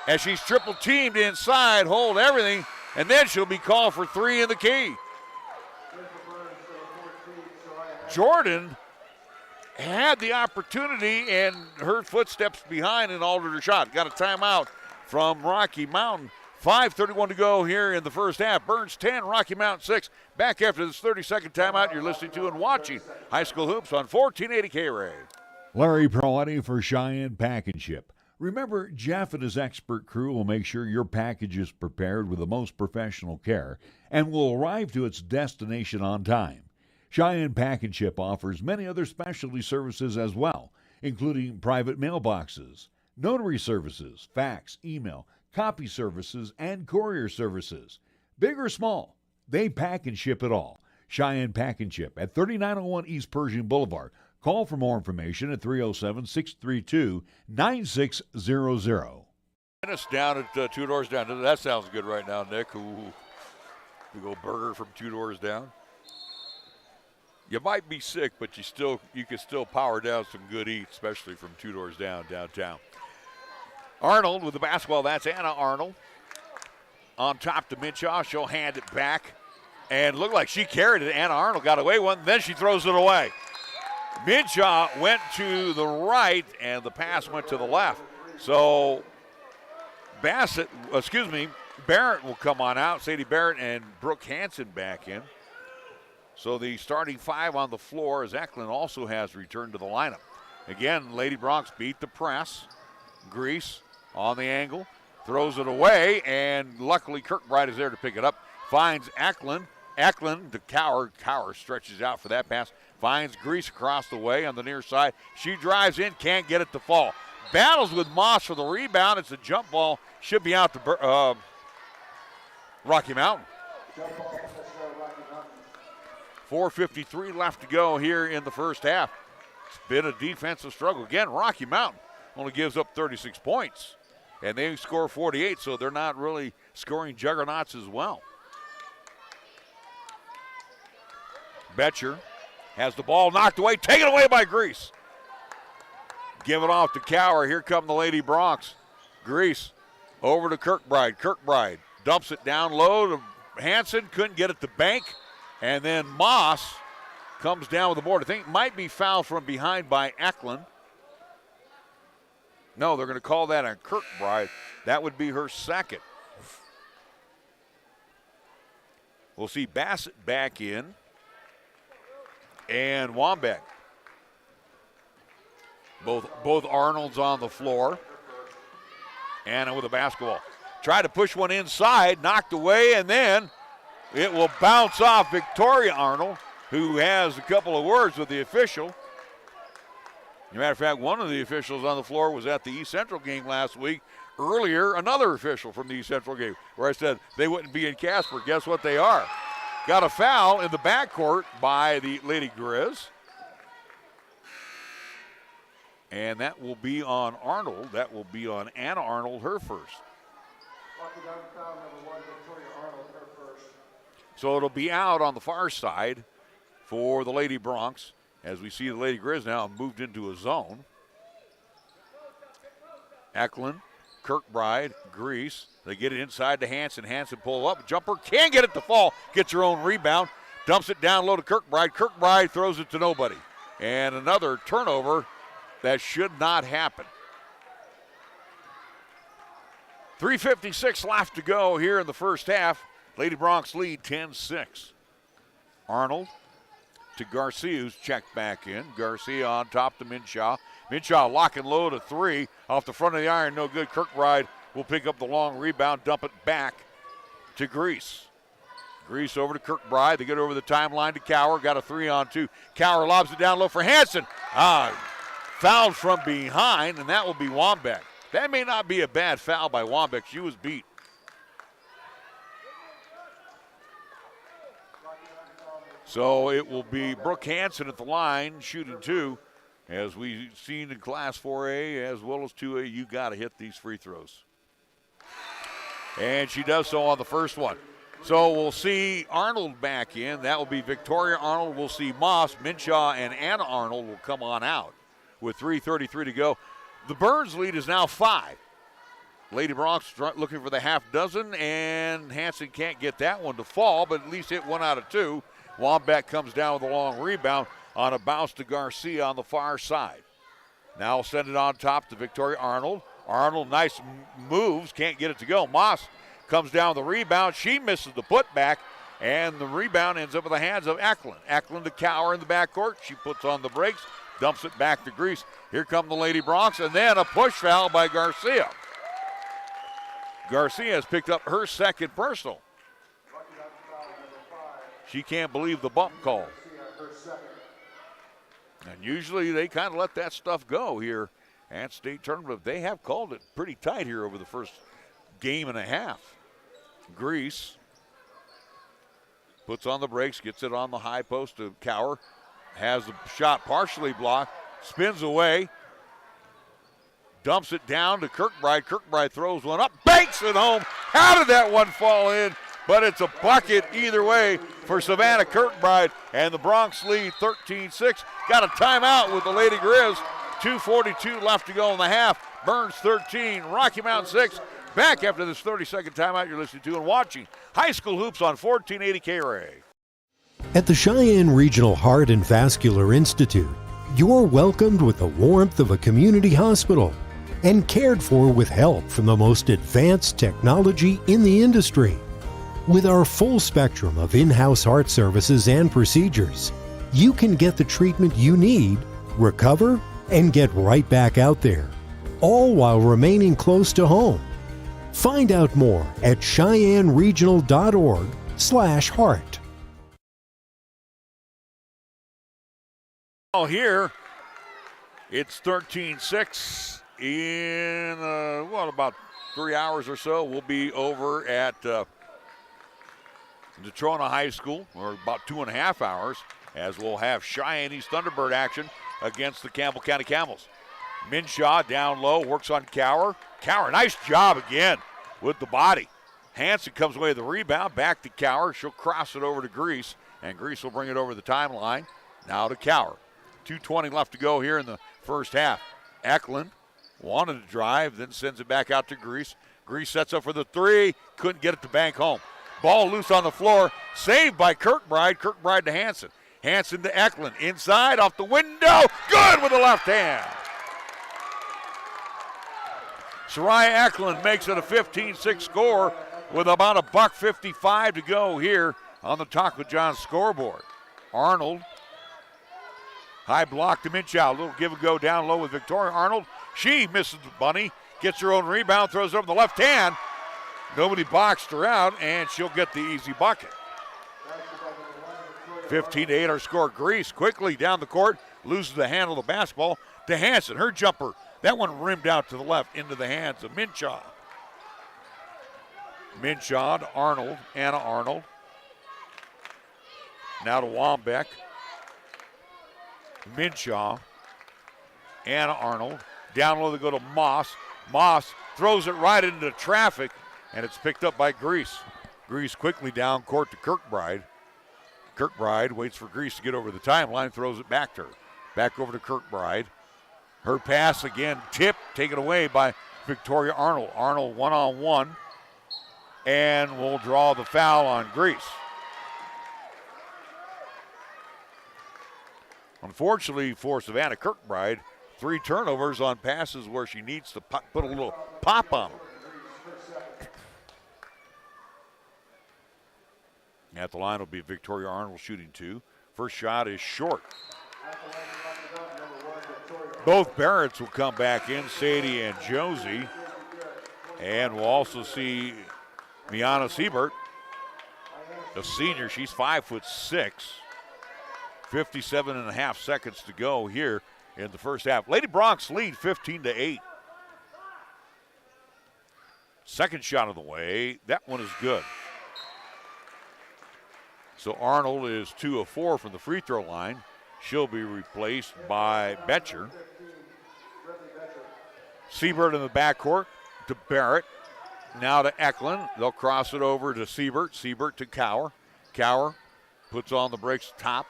as she's triple teamed inside. Hold everything. And then she'll be called for 3 in the key. Jordan had the opportunity and heard footsteps behind and altered her shot. Got a timeout from Rocky Mountain. 5:31 to go here in the first half. Burns 10, Rocky Mountain 6. Back after this 30-second timeout, you're listening to and watching High School Hoops on 1480 KRAE. Larry Proietti for Cheyenne Pack and Ship. Remember, Jeff and his expert crew will make sure your package is prepared with the most professional care and will arrive to its destination on time. Cheyenne Pack and Ship offers many other specialty services as well, including private mailboxes, notary services, fax, email, copy services, and courier services. Big or small, they pack and ship it all. Cheyenne Pack and Ship at 3901 East Pershing Boulevard. Call for more information at 307-632-9600. Dennis down at Two Doors Down. That sounds good right now, Nick. Ooh. We go burger from Two Doors Down. You might be sick, but you can still power down some good eats, especially from Two Doors Down downtown. Arnold with the basketball. That's Anna Arnold. On top to Minshaw. She'll hand it back. And looked like she carried it. Anna Arnold got away one. Then she throws it away. Minshaw went to the right, and the pass went to the left. So Barrett will come on out. Sadie Barrett and Brooke Hansen back in. So the starting five on the floor as Eklund also has returned to the lineup. Again, Lady Bronx beat the press. Grease on the angle. Throws it away, and luckily Kirkbride is there to pick it up. Finds Eklund. Eklund to Cower. Cower stretches out for that pass. Finds Grease across the way on the near side. She drives in, can't get it to fall. Battles with Moss for the rebound. It's a jump ball. Should be out to Rocky Mountain. 4:53 left to go here in the first half. It's been a defensive struggle. Again, Rocky Mountain only gives up 36 points. And they score 48, so they're not really scoring juggernauts as well. Betcher has the ball knocked away, taken away by Grease. Give it off to Cower. Here come the Lady Bronx. Grease over to Kirkbride. Kirkbride dumps it down low to Hansen. Couldn't get it to Bank. And then Moss comes down with the board. I think it might be fouled from behind by Eklund. No, they're going to call that on Kirkbride. That would be her second. We'll see Bassett back in. And Wambach. Both Arnolds on the floor. Anna with a basketball. Tried to push one inside, knocked away, and then it will bounce off Victoria Arnold, who has a couple of words with the official. As a matter of fact, one of the officials on the floor was at the East Central game last week. Earlier, another official from the East Central game, where I said they wouldn't be in Casper. Guess what they are? Got a foul in the backcourt by the Lady Grizz. And that will be on Arnold. That will be on Anna Arnold, her first. So it'll be out on the far side for the Lady Bronx. As we see the Lady Grizz now moved into a zone. Eklund, Kirkbride, Grease. They get it inside to Hansen. Hansen pull up. Jumper. Can't get it to fall. Gets her own rebound. Dumps it down low to Kirkbride. Kirkbride throws it to nobody. And another turnover that should not happen. 3:56 left to go here in the first half. Lady Bronx lead 10-6. Arnold to Garcia, who's checked back in. Garcia on top to Minshaw. Minshaw lock and load a three off the front of the iron. No good. Kirkbride will pick up the long rebound, dump it back to Grease. Grease over to Kirkbride. They get over the timeline to Cower. Got a 3-on-2. Cower lobs it down low for Hansen. Fouled from behind, and that will be Wambach. That may not be a bad foul by Wambach. She was beat. So it will be Brooke Hansen at the line, shooting two. As we've seen in Class 4A as well as 2A, you got to hit these free throws. And she does so on the first one. So we'll see Arnold back in. That will be Victoria Arnold. We'll see Moss, Minshaw, and Anna Arnold will come on out with 3:33 to go. The Burns lead is now 5. Lady Bronx looking for the half dozen, and Hansen can't get that one to fall, but at least hit 1 out of 2. Wambach comes down with a long rebound on a bounce to Garcia on the far side. Now send it on top to Victoria Arnold. Arnold, nice moves, can't get it to go. Moss comes down with the rebound. She misses the putback, and the rebound ends up in the hands of Eklund. Eklund to Cower in the backcourt. She puts on the brakes, dumps it back to Grease. Here come the Lady Bronx, and then a push foul by Garcia. Garcia has picked up her second personal. She can't believe the bump call. And usually they kind of let that stuff go here at state tournament. They have called it pretty tight here over the first game and a half. Grease puts on the brakes, gets it on the high post to Cower. Has the shot partially blocked, spins away, dumps it down to Kirkbride. Kirkbride throws one up, banks it home. How did that one fall in? But it's a bucket either way for Savannah Kirkbride, and the Bronx lead 13-6. Got a timeout with the Lady Grizz. 2:42 left to go in the half. Burns 13, Rocky Mountain 6. Back after this 30-second timeout you're listening to and watching high school hoops on 1480 KRAE. At the Cheyenne Regional Heart and Vascular Institute, you're welcomed with the warmth of a community hospital and cared for with help from the most advanced technology in the industry. With our full spectrum of in-house heart services and procedures, you can get the treatment you need, recover, and get right back out there, all while remaining close to home. Find out more at CheyenneRegional.org/heart. Here, it's 13-6. In about 3 hours or so, we'll be over at Detrona High School, or about 2.5 hours, as we'll have Cheyenne East Thunderbird action against the Campbell County Camels. Minshaw down low, works on Cower. Cower, nice job again with the body. Hanson comes away with the rebound, back to Cower. She'll cross it over to Grease, and Grease will bring it over the timeline. Now to Cower. 2:20 left to go here in the first half. Eklund wanted to drive, then sends it back out to Grease. Grease sets up for the three, couldn't get it to bank home. Ball loose on the floor, saved by Kirkbride. Kirkbride to Hanson. Hanson to Eklund, inside, off the window, good with the left hand. Soraya Eklund makes it a 15-6 score with about $1:55 to go here on the Taco John scoreboard. Arnold, high block to Minshaw, a little give and go down low with Victoria Arnold. She misses the bunny, gets her own rebound, throws it over the left hand. Nobody boxed her out, and she'll get the easy bucket. 15-8 our score. Grease quickly down the court, loses the handle of the basketball to Hanson. Her jumper, that one rimmed out to the left into the hands of Minshaw. Minshaw to Arnold, Anna Arnold. Now to Wambeck. Minshaw, Anna Arnold. Down low they go to Moss. Moss throws it right into traffic, and it's picked up by Grease. Grease quickly down court to Kirkbride. Kirkbride waits for Grease to get over the timeline, throws it back to her. Back over to Kirkbride. Her pass again, tipped, taken away by Victoria Arnold. Arnold one-on-one, and will draw the foul on Grease. Unfortunately for Savannah Kirkbride, 3 turnovers on passes where she needs to put a little pop on them. At the line will be Victoria Arnold shooting 2. First shot is short. Both Barretts will come back in, Sadie and Josie. And we'll also see Miana Siebert, a senior. She's 5'6". 57.5 seconds to go here in the first half. Lady Bronx lead 15-8. Second shot of the way. That one is good. So Arnold is 2 of 4 from the free throw line. She'll be replaced by Betcher. Siebert in the backcourt to Barrett. Now to Eklund. They'll cross it over to Siebert. Siebert to Cower. Cower puts on the brakes top.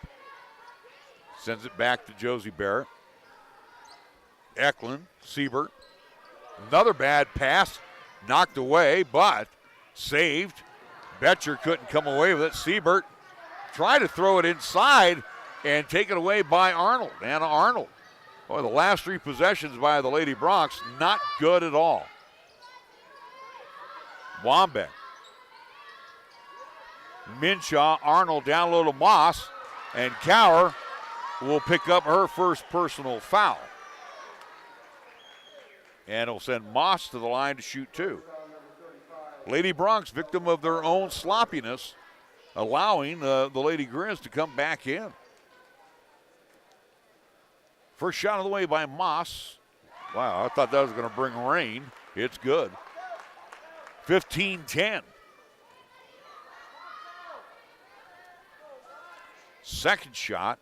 Sends it back to Josie Barrett. Eklund, Siebert. Another bad pass. Knocked away, but saved. Betcher couldn't come away with it. Siebert tried to throw it inside and taken away by Arnold, Anna Arnold. Boy, the last 3 possessions by the Lady Bronx, not good at all. Wambeck. Minshaw, Arnold down low to Moss, and Cower will pick up her first personal foul. And it'll send Moss to the line to shoot 2. Lady Bronx, victim of their own sloppiness, allowing the Lady Grizz to come back in. First shot of the way by Moss. Wow, I thought that was going to bring rain. It's good. 15-10. Second shot,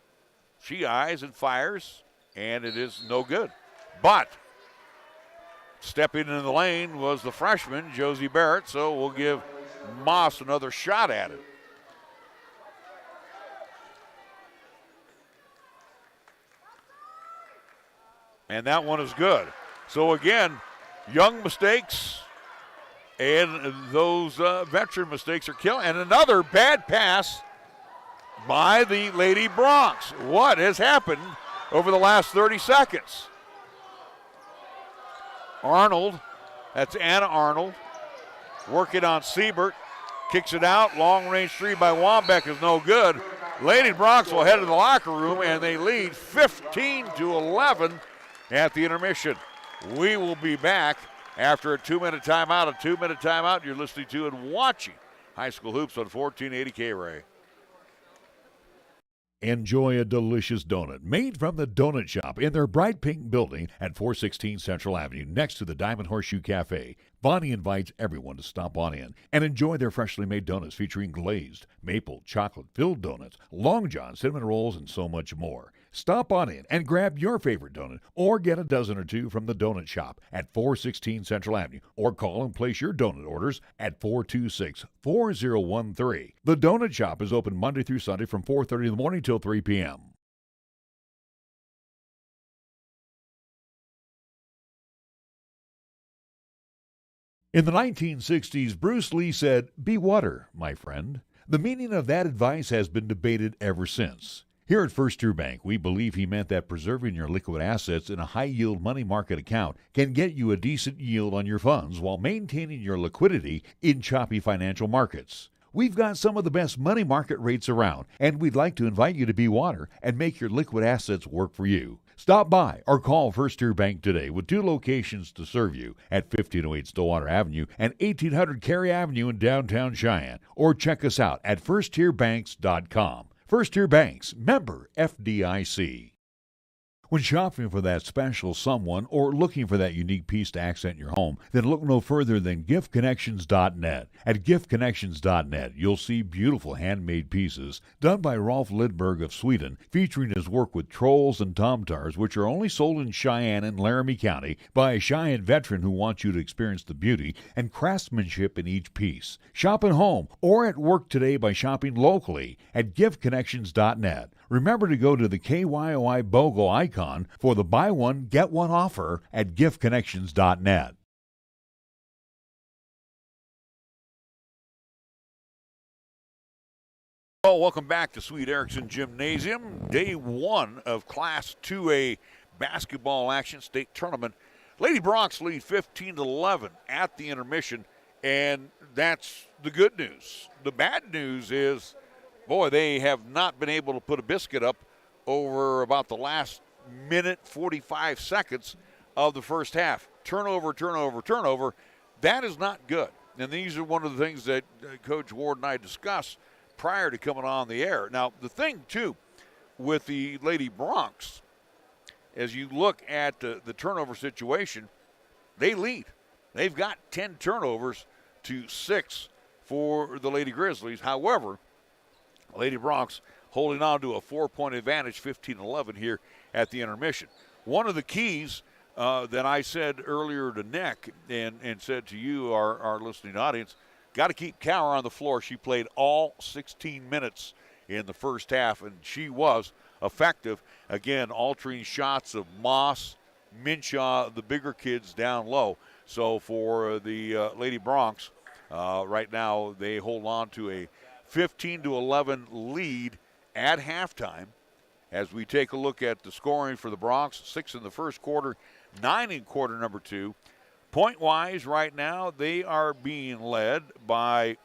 she eyes and fires, and it is no good. But stepping into the lane was the freshman, Josie Barrett, so we'll give Moss another shot at it. And that one is good. So again, young mistakes and those veteran mistakes are killing. And another bad pass by the Lady Bronx. What has happened over the last 30 seconds? Arnold, that's Anna Arnold, working on Siebert, kicks it out. Long range three by Wambeck is no good. Lady Bronx will head to the locker room, and they lead 15-11 at the intermission. We will be back after a 2-minute timeout. A 2-minute timeout. You're listening to and watching High School Hoops on 1480 KRAE. Enjoy a delicious donut made from the Donut Shop in their bright pink building at 416 Central Avenue next to the Diamond Horseshoe Cafe. Bonnie invites everyone to stop on in and enjoy their freshly made donuts featuring glazed, maple, chocolate-filled donuts, Long John, cinnamon rolls, and so much more. Stop on in and grab your favorite donut or get a dozen or two from the Donut Shop at 416 Central Avenue or call and place your donut orders at 426-4013. The Donut Shop is open Monday through Sunday from 4:30 in the morning till 3 p.m. In the 1960s, Bruce Lee said, "Be water, my friend." The meaning of that advice has been debated ever since. Here at First Tier Bank, we believe he meant that preserving your liquid assets in a high-yield money market account can get you a decent yield on your funds while maintaining your liquidity in choppy financial markets. We've got some of the best money market rates around, and we'd like to invite you to be water and make your liquid assets work for you. Stop by or call First Tier Bank today with 2 locations to serve you at 1508 Stillwater Avenue and 1800 Cary Avenue in downtown Cheyenne, or check us out at firsttierbanks.com. First Tier Banks, member FDIC. When shopping for that special someone or looking for that unique piece to accent your home, then look no further than giftconnections.net. At giftconnections.net, you'll see beautiful handmade pieces done by Rolf Lidberg of Sweden, featuring his work with trolls and tomtars, which are only sold in Cheyenne and Laramie County by a Cheyenne veteran who wants you to experience the beauty and craftsmanship in each piece. Shop at home or at work today by shopping locally at giftconnections.net. Remember to go to the KYOI BOGO icon for the buy one, get one offer at giftconnections.net. Well, welcome back to Sweet Erickson Gymnasium. Day 1 of Class 2A basketball action state tournament. Lady Bronx lead 15-11 at the intermission, and that's the good news. The bad news is, boy, they have not been able to put a biscuit up over about the last minute, 45 seconds of the first half. Turnover. That is not good. And these are one of the things that Coach Ward and I discussed prior to coming on the air. Now, the thing, too, with the Lady Bronx, as you look at the turnover situation, they lead. They've got 10 turnovers to 6 for the Lady Grizzlies. However, Lady Bronx holding on to a 4-point advantage, 15-11 here at the intermission. One of the keys that I said earlier to Nick and said to you, our listening audience, got to keep Cower on the floor. She played all 16 minutes in the first half, and she was effective. Again, altering shots of Moss, Minshaw, the bigger kids down low. So for the Lady Bronx, right now they hold on to a 15-11 lead at halftime. As we take a look at the scoring for the Bronx, 6 in the first quarter, 9 in quarter number 2. Point-wise, right now, they are being led by,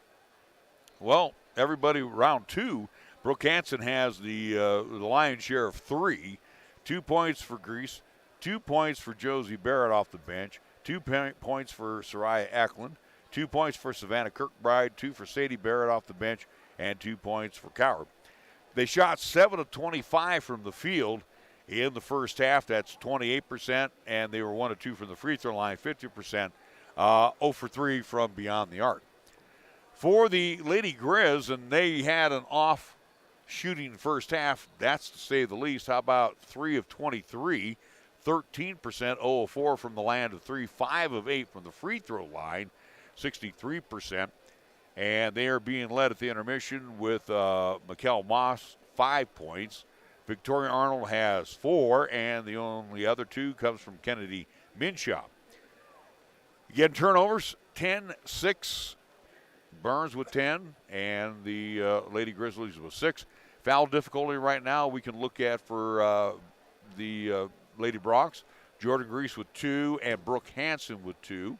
well, everybody round 2. Brooke Hansen has the lion's share of 3. 2 points for Grease, 2 points for Josie Barrett off the bench, 2 points for Soraya Eklund, 2 points for Savannah Kirkbride, 2 for Sadie Barrett off the bench, and 2 points for Coward. They shot 7 of 25 from the field in the first half. That's 28%, and they were 1 of 2 from the free throw line, 50%. 0 for 3 from beyond the arc. For the Lady Grizz, and they had an off shooting first half, that's to say the least. How about 3 of 23, 13%, 0 of 4 from the land of 3, 5 of 8 from the free throw line, 63%. And they are being led at the intermission with Mikkel Moss, 5 points. Victoria Arnold has 4, and the only other 2 comes from Kennedy Minshaw. Again, turnovers, 10-6. Burns with 10, and the Lady Grizzlies with 6. Foul difficulty right now we can look at for the Lady Broncs. Jordan Grease with 2, and Brooke Hansen with 2.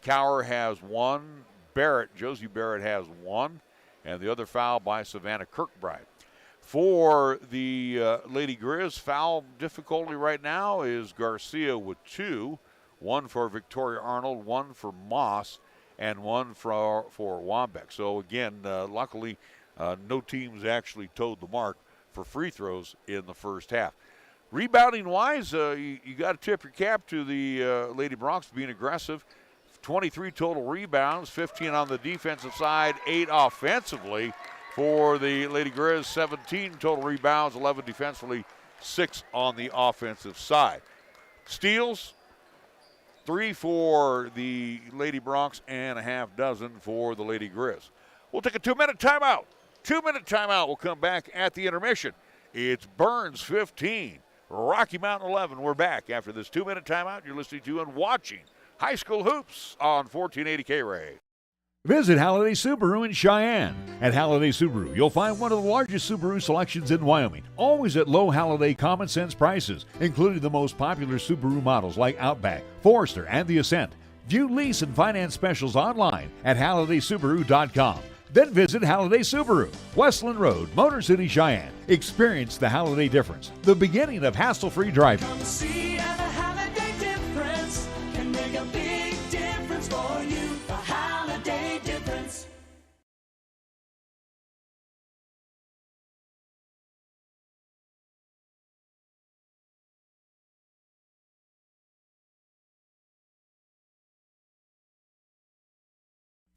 Cower has 1. Josie Barrett has 1, and the other foul by Savannah Kirkbride. For the Lady Grizz, foul difficulty right now is Garcia with 2, 1 for Victoria Arnold, 1 for Moss, and 1 for Wambeck. So again, luckily, no teams actually toed the mark for free throws in the first half. Rebounding-wise, you got to tip your cap to the Lady Broncs being aggressive. 23 total rebounds, 15 on the defensive side, 8 offensively. For the Lady Grizz, 17 total rebounds, 11 defensively, 6 on the offensive side. Steals, 3 for the Lady Broncs and a half dozen for the Lady Grizz. We'll take a 2-minute timeout. 2-minute timeout. We'll come back at the intermission. It's Burns 15, Rocky Mountain 11. We're back after this 2-minute timeout. You're listening to and watching High School Hoops on 1480 KRAE. Visit Halliday Subaru in Cheyenne. At Halliday Subaru, you'll find one of the largest Subaru selections in Wyoming, always at low Halliday common sense prices, including the most popular Subaru models like Outback, Forester, and the Ascent. View lease and finance specials online at HallidaySubaru.com. Then visit Halliday Subaru, Westland Road, Motor City, Cheyenne. Experience the Halliday difference, the beginning of hassle-free driving. Come see how the Halliday difference can make a big difference for you. The Halliday difference.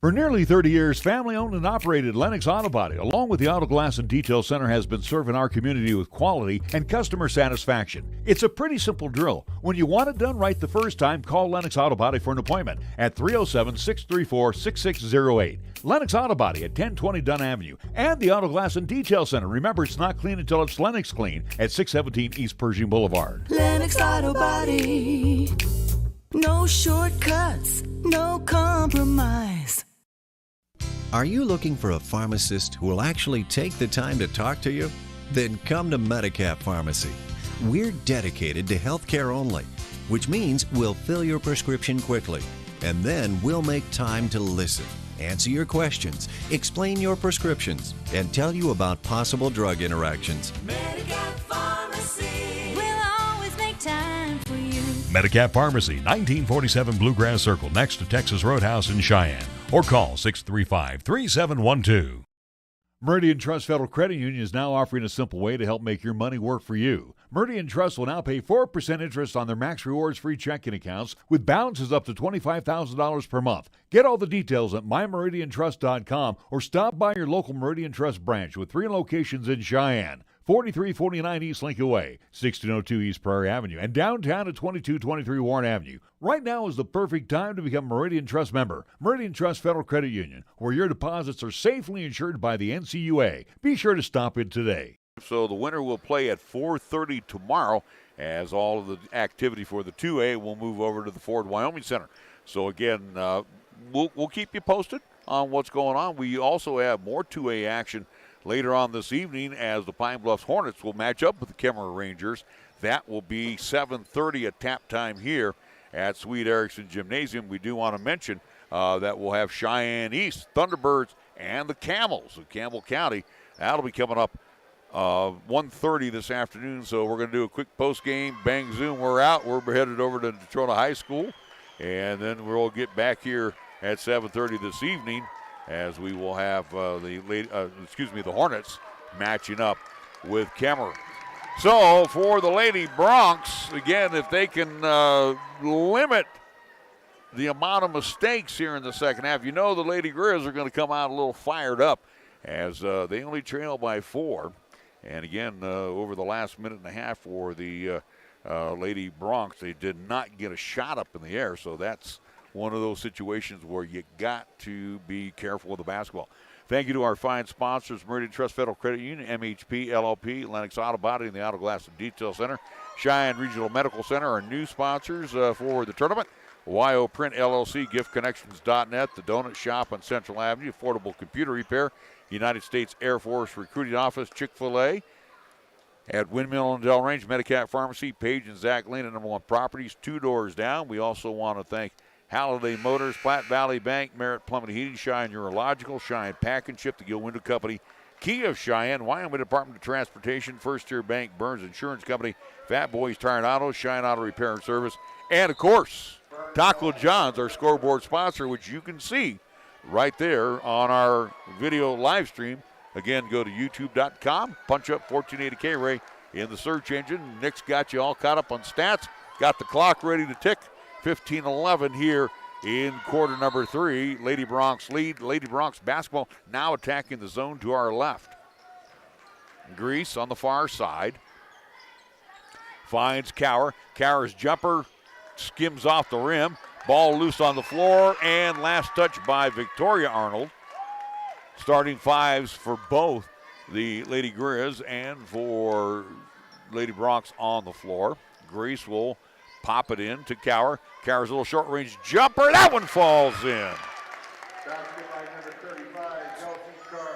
For nearly 30 years, family-owned and operated Lennox Auto Body, along with the Auto Glass and Detail Center, has been serving our community with quality and customer satisfaction. It's a pretty simple drill. When you want it done right the first time, call Lennox Auto Body for an appointment at 307-634-6608. Lennox Auto Body at 1020 Dunn Avenue. And the Auto Glass and Detail Center. Remember, it's not clean until it's Lennox clean at 617 East Pershing Boulevard. Lennox Auto Body. No shortcuts, no compromise. Are you looking for a pharmacist who will actually take the time to talk to you? Then come to Medicap Pharmacy. We're dedicated to healthcare only, which means we'll fill your prescription quickly, and then we'll make time to listen, answer your questions, explain your prescriptions, and tell you about possible drug interactions. Medicap Pharmacy. We'll always make time for you. Medicap Pharmacy, 1947 Bluegrass Circle, next to Texas Roadhouse in Cheyenne. Or call 635-3712. Meridian Trust Federal Credit Union is now offering a simple way to help make your money work for you. Meridian Trust will now pay 4% interest on their Max Rewards free checking accounts with balances up to $25,000 per month. Get all the details at mymeridiantrust.com or stop by your local Meridian Trust branch with 3 locations in Cheyenne. 4349 East Lincoln Way, 1602 East Prairie Avenue, and downtown at 2223 Warren Avenue. Right now is the perfect time to become a Meridian Trust member. Meridian Trust Federal Credit Union, where your deposits are safely insured by the NCUA. Be sure to stop in today. So the winner will play at 4:30 tomorrow, as all of the activity for the 2A will move over to the Ford Wyoming Center. So again, we'll keep you posted on what's going on. We also have more 2A action later on this evening, as the Pine Bluffs Hornets will match up with the Kemmerer Rangers. That will be 7:30 at tap time here at Sweet Erickson Gymnasium. We do want to mention that we'll have Cheyenne East, Thunderbirds, and the Camels of Campbell County. That'll be coming up 1:30 this afternoon. So we're going to do a quick post-game. Bang, zoom, we're out. We're headed over to Detroit High School, and then we'll get back here at 7:30 this evening, as we will have the Hornets matching up with Kemmerer. So for the Lady Broncs, again, if they can limit the amount of mistakes here in the second half. You know the Lady Grizz are going to come out a little fired up as they only trail by 4. And again, over the last minute and a half for the Lady Bronx, they did not get a shot up in the air. So that's one of those situations where you got to be careful with the basketball. Thank you to our fine sponsors, Meridian Trust Federal Credit Union, MHP, LLP, Lennox Auto Body, and the Auto Glass and Detail Center. Cheyenne Regional Medical Center are new sponsors for the tournament. YO Print LLC, GiftConnections.net, the Donut Shop on Central Avenue, Affordable Computer Repair, United States Air Force Recruiting Office, Chick-fil-A, at Windmill and Del Range, Medicap Pharmacy, Page and Zach Lane, and #1 Properties, 2 doors down. We also want to thank Halliday Motors, Platte Valley Bank, Merritt Plumbing and Heating, Cheyenne Urological, Cheyenne Pack and Ship, the Gill Window Company, Kia of Cheyenne, Wyoming Department of Transportation, First Tier Bank, Burns Insurance Company, Fat Boys Tire and Auto, Cheyenne Auto Repair and Service, and of course, Taco John's, our scoreboard sponsor, which you can see right there on our video live stream. Again, go to youtube.com, punch up 1480 KRAE in the search engine. Nick's got you all caught up on stats, got the clock ready to tick. 15-11 here in quarter number 3. Lady Bronx lead. Lady Bronx basketball now attacking the zone to our left. Grease on the far side. Finds Cower. Cower's jumper skims off the rim. Ball loose on the floor, and last touch by Victoria Arnold. Starting 5s for both the Lady Grizz and for Lady Bronx on the floor. Grease will pop it in to Cower. Cower's a little short-range jumper. That one falls in.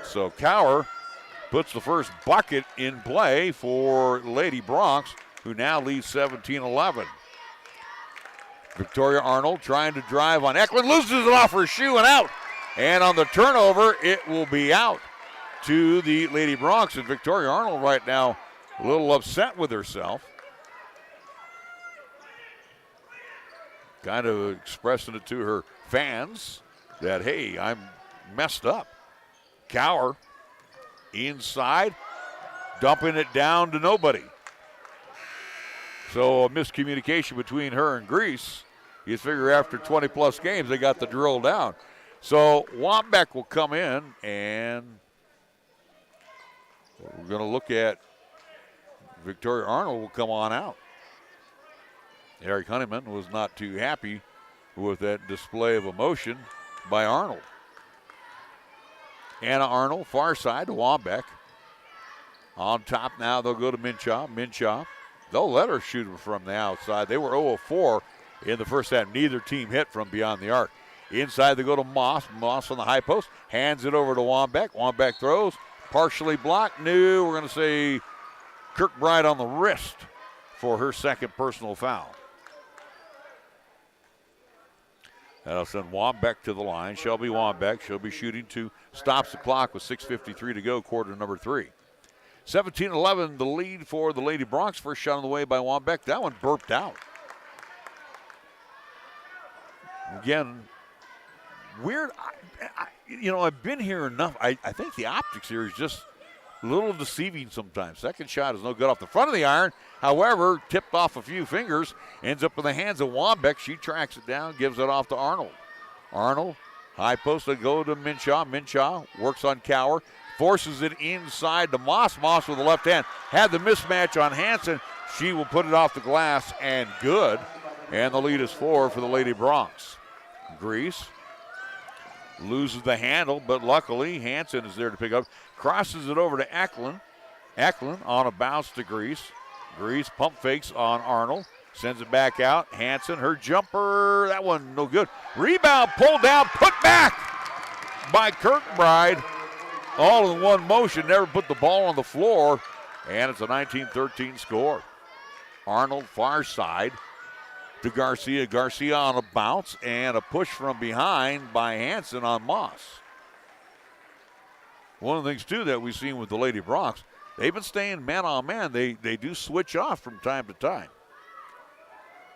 So Cower puts the first bucket in play for Lady Bronx, who now leads 17-11. Victoria Arnold trying to drive on Eklund, loses it off her shoe and out. And on the turnover, it will be out to the Lady Bronx. And Victoria Arnold right now a little upset with herself. Kind of expressing it to her fans that, hey, I'm messed up. Cower inside, dumping it down to nobody. So a miscommunication between her and Grease. You figure after 20-plus games, they got the drill down. So Wambeck will come in, and we're going to look at Victoria Arnold will come on out. Eric Honeyman was not too happy with that display of emotion by Arnold. Anna Arnold, far side to Wambeck. On top now, they'll go to Minshaw. Minshaw, they'll let her shoot from the outside. They were 0 of 4 in the first half. Neither team hit from beyond the arc. Inside they go to Moss. Moss on the high post. Hands it over to Wambeck. Wambeck throws. Partially blocked. No, we're going to say Kirkbride on the wrist for her second personal foul. That'll send Wambeck to the line. Shelby Wambeck. She'll be shooting 2. Stops the clock with 6:53 to go, quarter number 3. 17-11, the lead for the Lady Bronx. First shot on the way by Wambeck. That one burped out. Again, weird. I've been here enough. I think the optics here is just a little deceiving sometimes. Second shot is no good off the front of the iron. However, tipped off a few fingers, ends up in the hands of Wambeck. She tracks it down, gives it off to Arnold. Arnold, high post to go to Minshaw. Minshaw works on Cower, forces it inside to Moss. Moss with the left hand. Had the mismatch on Hanson. She will put it off the glass, and good. And the lead is 4 for the Lady Bronx. Grease loses the handle, but luckily Hanson is there to pick up. Crosses it over to Eklund. Eklund on a bounce to Grease. Grease pump fakes on Arnold. Sends it back out. Hanson, her jumper, that one no good. Rebound, pulled down, put back by Kirkbride. All in one motion, never put the ball on the floor. And it's a 19-13 score. Arnold far side to Garcia. Garcia on a bounce and a push from behind by Hanson on Moss. One of the things, too, that we've seen with the Lady Bronx, they've been staying man on man. They do switch off from time to time.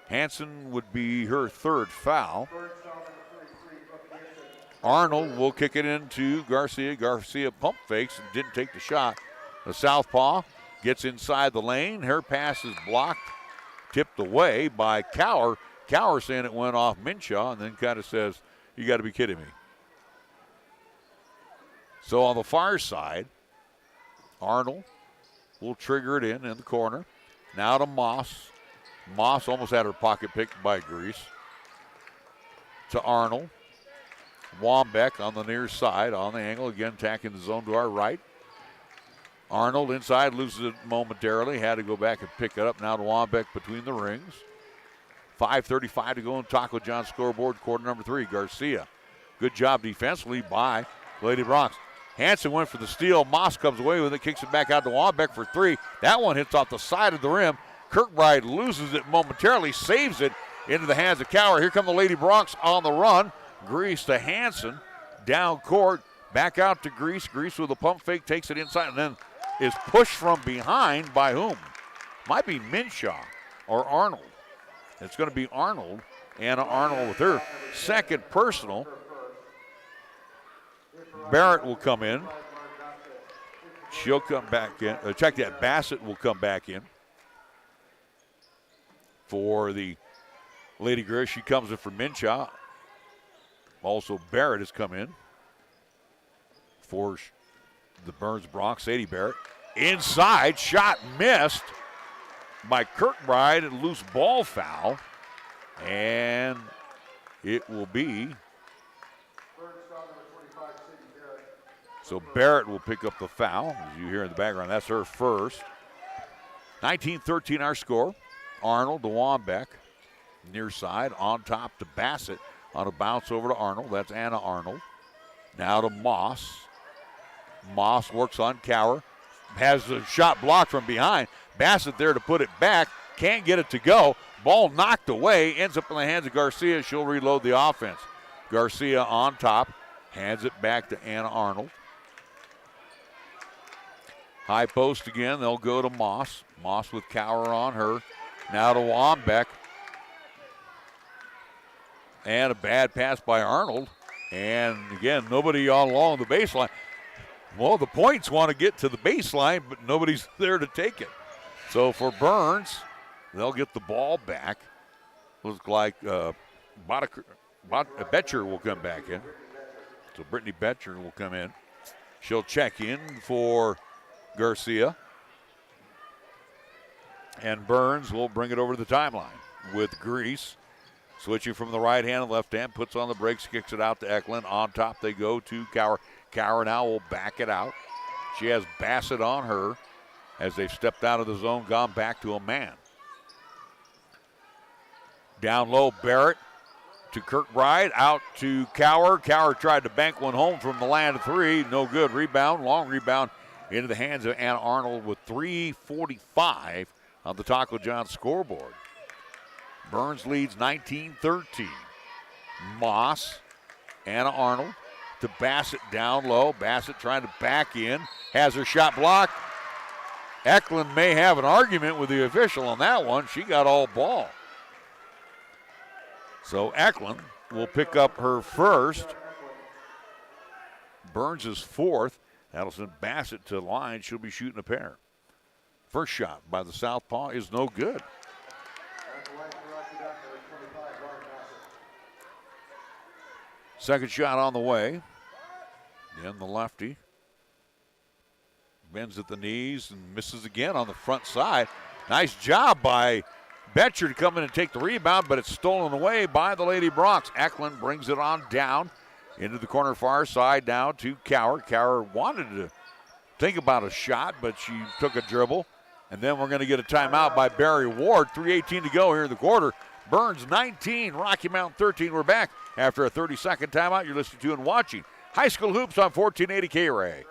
Hanson would be her third foul. Arnold will kick it into Garcia. Garcia pump fakes and didn't take the shot. The southpaw gets inside the lane. Her pass is blocked, tipped away by Cower. Cower saying it went off Minshaw, and then kind of says, you got to be kidding me. So on the far side, Arnold will trigger it in the corner. Now to Moss. Moss almost had her pocket picked by Grease. To Arnold. Wambeck on the near side, on the angle, again attacking the zone to our right. Arnold inside, loses it momentarily, had to go back and pick it up. Now to Wambeck between the rings. 5:35 to go on Taco John scoreboard, quarter number 3. Garcia. Good job defensively by Lady Bronx. Hanson went for the steal. Moss comes away with it, kicks it back out to Wambeck for 3. That one hits off the side of the rim. Kirkbride loses it momentarily, saves it into the hands of Cower. Here come the Lady Bronx on the run. Grease to Hanson, down court, back out to Grease. Grease with a pump fake, takes it inside, and then is pushed from behind by whom? Might be Minshaw or Arnold. It's going to be Arnold. Anna Arnold with her second personal. Barrett will come in. She'll come back in. Check that. Bassett will come back in for the Lady Girls. She comes in for Minshaw. Also, Barrett has come in for the Burns Bronx. Sadie Barrett. Inside, shot missed by Kirkbride. A loose ball foul. And it will be. So Barrett will pick up the foul, as you hear in the background. That's her first. 19-13 our score. Arnold to Wambeck. Near side, on top to Bassett. On a bounce over to Arnold. That's Anna Arnold. Now to Moss. Moss works on Cower. Has the shot blocked from behind. Bassett there to put it back. Can't get it to go. Ball knocked away. Ends up in the hands of Garcia. She'll reload the offense. Garcia on top. Hands it back to Anna Arnold. High post again. They'll go to Moss. Moss with Cower on her. Now to Wambeck. And a bad pass by Arnold. And again, nobody along the baseline. Well, the points want to get to the baseline, but nobody's there to take it. So for Burns, they'll get the ball back. Looks like Betcher will come back in. So Brittany Betcher will come in. She'll check in for Garcia. And Burns will bring it over to the timeline with Grease. Switching from the right hand and left hand, puts on the brakes, kicks it out to Eklund. On top they go to Cower. Cower now will back it out. She has Bassett on her as they've stepped out of the zone, gone back to a man. Down low, Barrett to Kirkbride, out to Cower. Cower tried to bank one home from the land of 3. No good. Rebound, long rebound into the hands of Anna Arnold with 3:45 on the Taco John scoreboard. Burns leads 19-13. Moss, Anna Arnold to Bassett down low. Bassett trying to back in. Has her shot blocked. Eklund may have an argument with the official on that one. She got all ball. So Eklund will pick up her first. Burns is fourth. That'll send Bassett to the line. She'll be shooting a pair. First shot by the southpaw is no good. Second shot on the way. Again, the lefty bends at the knees and misses again on the front side. Nice job by Betcher to come in and take the rebound, but it's stolen away by the Lady Bronx. Eklund brings it on down into the corner far side now to Cower. Cower wanted to think about a shot, but she took a dribble. And then we're going to get a timeout by Barry Ward. 3:18 to go here in the quarter. Burns 19, Rocky Mountain 13. We're back after a 30-second timeout. You're listening to and watching High School Hoops on 1480 KRAE.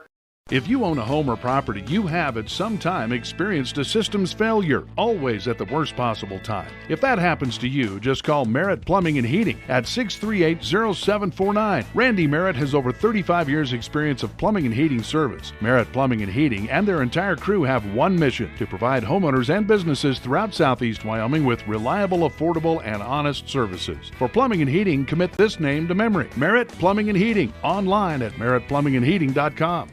If you own a home or property, you have at some time experienced a systems failure, always at the worst possible time. If that happens to you, just call Merritt Plumbing and Heating at 638-0749. Randy Merritt has over 35 years experience of plumbing and heating service. Merritt Plumbing and Heating and their entire crew have one mission: to provide homeowners and businesses throughout Southeast Wyoming with reliable, affordable, and honest services. For plumbing and heating, commit this name to memory: Merritt Plumbing and Heating. Online at merrittplumbingandheating.com.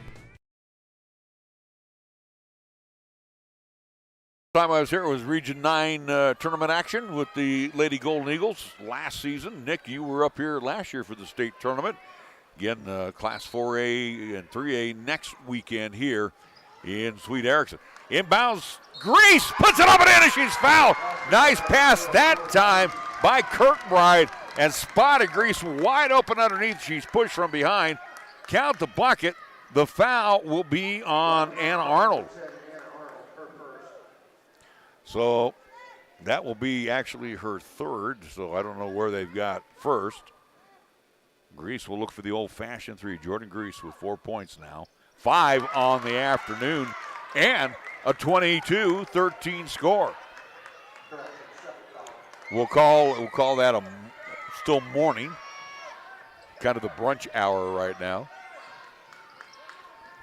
Time I was here, it was Region 9 tournament action with the Lady Golden Eagles last season. Nick, you were up here last year for the state tournament. Again, Class 4A and 3A next weekend here in Sweet Erickson. Inbounds, Grease puts it up and in, and she's fouled. Nice pass that time by Kirkbride, and spotted Grease wide open underneath. She's pushed from behind. Count the bucket. The foul will be on Anna Arnold. So that will be actually her third, so I don't know where they've got first. Grease will look for the old-fashioned three. Jordan Grease with 4 points now. 5 on the afternoon, and a 22-13 score. We'll call that a still morning, kind of the brunch hour right now.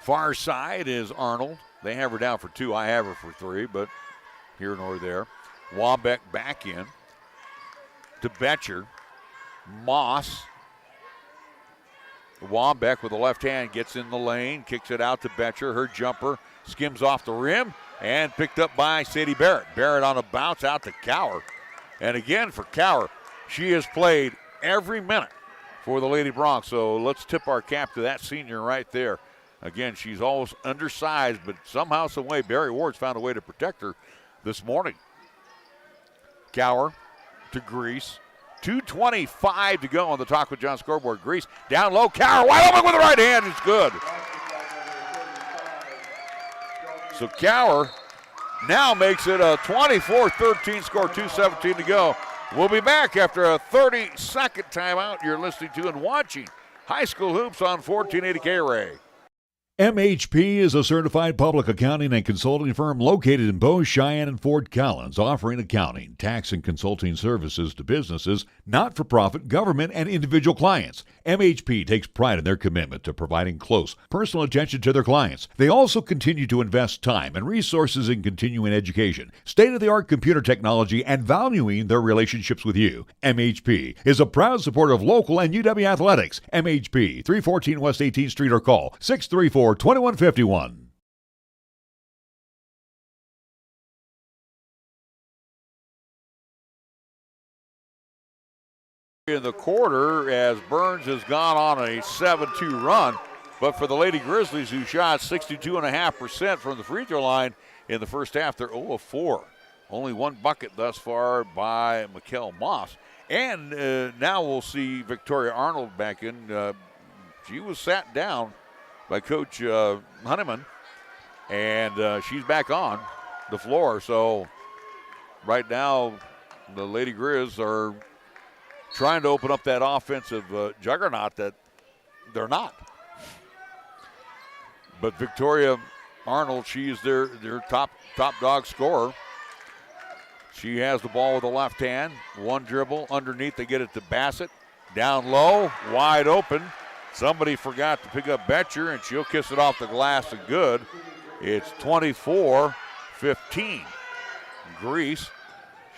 Far side is Arnold. They have her down for 2. I have her for 3, but here nor there. Wambeck back in to Betcher. Moss. Wambeck with the left hand gets in the lane, kicks it out to Betcher. Her jumper skims off the rim and picked up by Sadie Barrett. Barrett on a bounce out to Cower. And again for Cower, she has played every minute for the Lady Broncs. So let's tip our cap to that senior right there. Again, she's almost undersized, but somehow, some way, Barry Ward's found a way to protect her this morning. Cower to Grease. 2:25 to go on the Talk with John scoreboard. Grease down low. Cower wide open with the right hand. It's good. So Cower now makes it a 24-13 score, 2:17 to go. We'll be back after a 30-second timeout. You're listening to and watching High School Hoops on 1480 KRAE. MHP is a certified public accounting and consulting firm located in Bow, Cheyenne, and Fort Collins, offering accounting, tax, and consulting services to businesses, not-for-profit, government, and individual clients. MHP takes pride in their commitment to providing close, personal attention to their clients. They also continue to invest time and resources in continuing education, state-of-the-art computer technology, and valuing their relationships with you. MHP is a proud supporter of local and UW athletics. MHP, 314 West 18th Street, or call 634-2151. In the quarter, as Burns has gone on a 7-2 run, but for the Lady Grizzlies, who shot 62.5% from the free throw line in the first half, they're 0 of 4. Only one bucket thus far by Mikkel Moss. And now we'll see Victoria Arnold back in. She was sat down by Coach Honeyman, and she's back on the floor. So right now, the Lady Grizz are trying to open up that offensive juggernaut that they're not. But Victoria Arnold, she is their top dog scorer. She has the ball with the left hand. One dribble underneath, they get it to Bassett. Down low, wide open. Somebody forgot to pick up Betcher, and she'll kiss it off the glass and good. It's 24-15. Grease.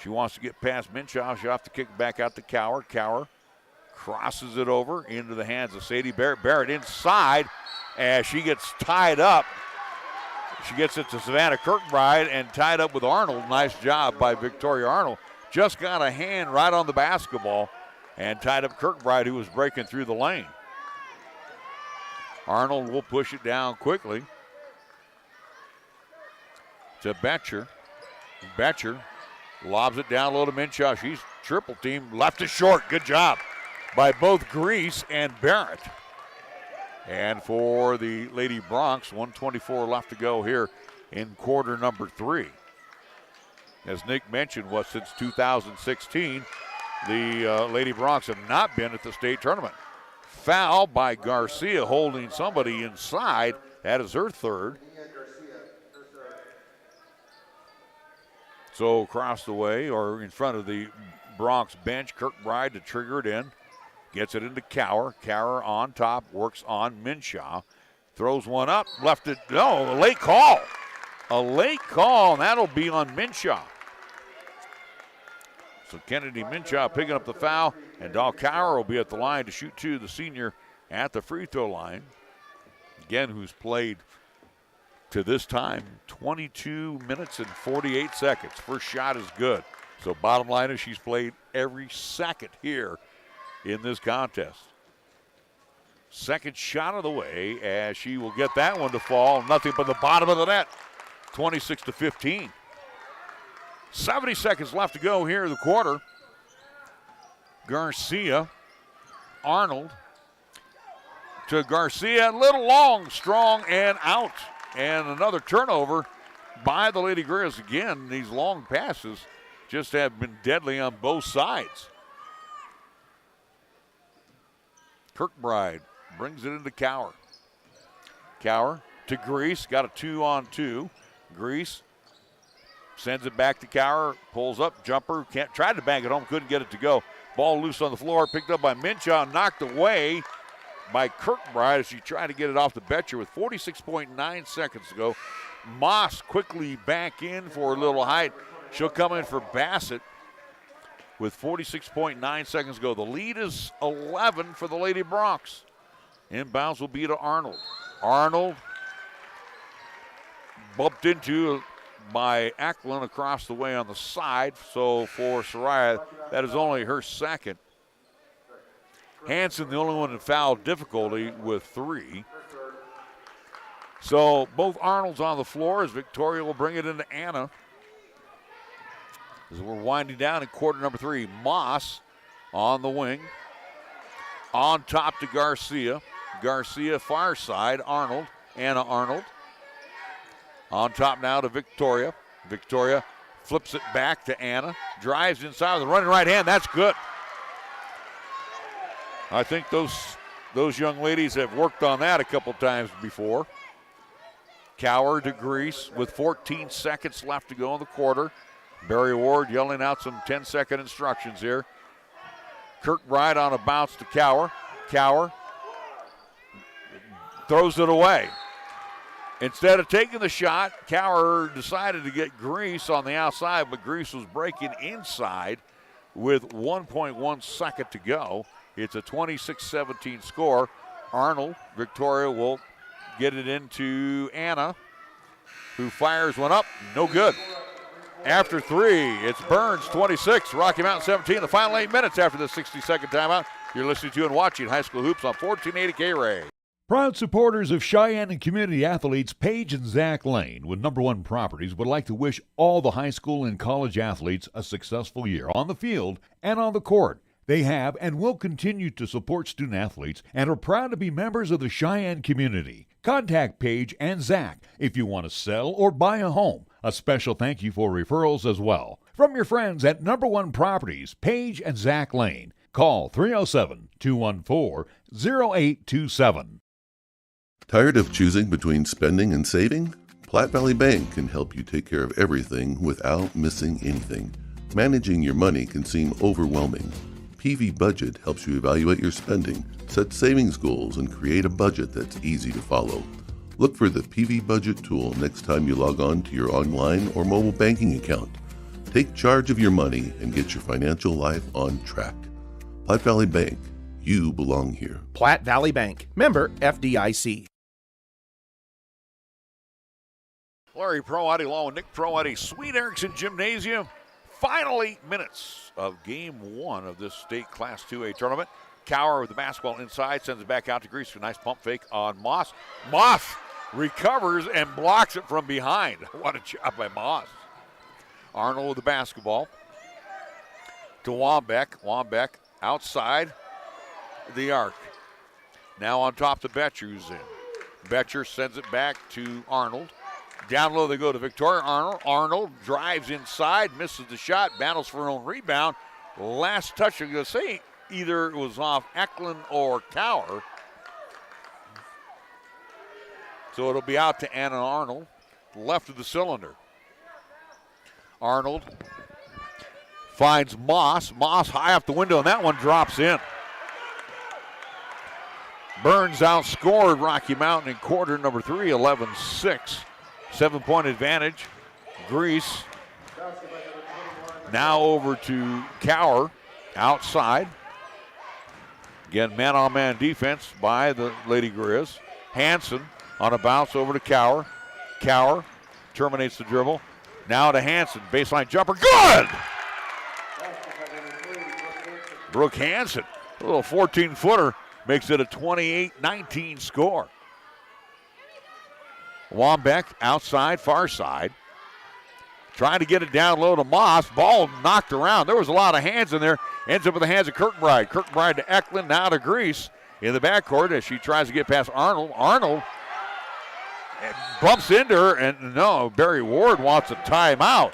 She wants to get past Minshaw. She'll have to kick back out to Cower. Cower crosses it over into the hands of Sadie Barrett. Barrett inside as she gets tied up. She gets it to Savannah Kirkbride and tied up with Arnold. Nice job by Victoria Arnold. Just got a hand right on the basketball and tied up Kirkbride, who was breaking through the lane. Arnold will push it down quickly to Betcher. Betcher lobs it down low to Minshaw. She's triple team. Left it short. Good job by both Grease and Barrett. And for the Lady Broncs, 1:24 left to go here in quarter number 3. As Nick mentioned, since 2016, the Lady Broncs have not been at the state tournament. Foul by Garcia, holding somebody inside. That is her third. So across the way, or in front of the Bronx bench, Kirkbride to trigger it in. Gets it into Cower. Cower on top, works on Minshaw. Throws one up, left it. No, a late call. A late call, and that'll be on Minshaw. So Kennedy Minshaw picking up the foul, and Dahl Cower will be at the line to shoot 2, the senior at the free throw line. Again, who's played to this time, 22 minutes and 48 seconds. First shot is good. So bottom line is she's played every second here in this contest. Second shot of the way as she will get that one to fall. Nothing but the bottom of the net. 26-15. 70 seconds left to go here in the quarter. Garcia, Arnold to Garcia. Little long, strong, and out. And another turnover by the Lady Grizz. Again, these long passes just have been deadly on both sides. Kirkbride brings it into Cower. Cower to Grease, got a 2-on-2. Grease sends it back to Cower, pulls up, jumper, tried to bang it home, couldn't get it to go. Ball loose on the floor, picked up by Minshaw, knocked away by Kirkbride as she tried to get it off the Betcher with 46.9 seconds to go. Moss quickly back in for a little height. She'll come in for Bassett with 46.9 seconds to go. The lead is 11 for the Lady Bronx. Inbounds will be to Arnold. Arnold bumped into by Acklin across the way on the side. So for Soraya, that is only her second. Hanson, the only one in foul difficulty with 3. So both Arnolds on the floor as Victoria will bring it into Anna. As we're winding down in quarter number 3, Moss on the wing. On top to Garcia. Garcia far side, Arnold, Anna Arnold. On top now to Victoria. Victoria flips it back to Anna. Drives inside with a running right hand. That's good. I think those young ladies have worked on that a couple times before. Cower to Grease with 14 seconds left to go in the quarter. Barry Ward yelling out some 10-second instructions here. Kirkbride on a bounce to Cower. Cower throws it away. Instead of taking the shot, Cower decided to get Grease on the outside, but Grease was breaking inside with 1.1 second to go. It's a 26-17 score. Arnold, Victoria will get it into Anna, who fires one up. No good. After 3, it's Burns 26, Rocky Mountain 17. The final 8 minutes after the 60-second timeout. You're listening to and watching High School Hoops on 1480 KRAE. Proud supporters of Cheyenne and community athletes Paige and Zach Lane with Number One Properties would like to wish all the high school and college athletes a successful year on the field and on the court. They have and will continue to support student athletes and are proud to be members of the Cheyenne community. Contact Paige and Zach if you want to sell or buy a home. A special thank you for referrals as well. From your friends at Number One Properties, Paige and Zach Lane. Call 307-214-0827. Tired of choosing between spending and saving? Platte Valley Bank can help you take care of everything without missing anything. Managing your money can seem overwhelming. PV Budget helps you evaluate your spending, set savings goals, and create a budget that's easy to follow. Look for the PV Budget tool next time you log on to your online or mobile banking account. Take charge of your money and get your financial life on track. Platte Valley Bank, you belong here. Platte Valley Bank, member FDIC. Larry Proietti along with Nick Proietti, Sweet Erickson Gymnasium. Final 8 minutes of game 1 of this state Class 2A tournament. Cower with the basketball inside, sends it back out to Grease. A nice pump fake on Moss. Moss recovers and blocks it from behind. What a job by Moss. Arnold with the basketball to Wambeck. Wambeck outside the arc. Now on top to Betcher, who's in. Betcher sends it back to Arnold. Down low they go to Victoria Arnold. Arnold drives inside, misses the shot, battles for her own rebound. Last touch, I'm going to say either it was off Eklund or Cower. So it'll be out to Anna Arnold, left of the cylinder. Arnold finds Moss. Moss high off the window, and that one drops in. Burns outscored Rocky Mountain in quarter number 3, 11-6. 7-point advantage. Grease now over to Cower outside. Again, man-on-man defense by the Lady Grizz. Hanson on a bounce over to Cower. Cower terminates the dribble. Now to Hanson, baseline jumper, good! Brooke Hanson, a little 14-footer, makes it a 28-19 score. Wambeck outside, far side. Trying to get it down low to Moss. Ball knocked around. There was a lot of hands in there. Ends up with the hands of Kirkbride. Kirkbride to Eklund, now to Grease in the backcourt as she tries to get past Arnold. Arnold bumps into her, and no, Barry Ward wants a timeout.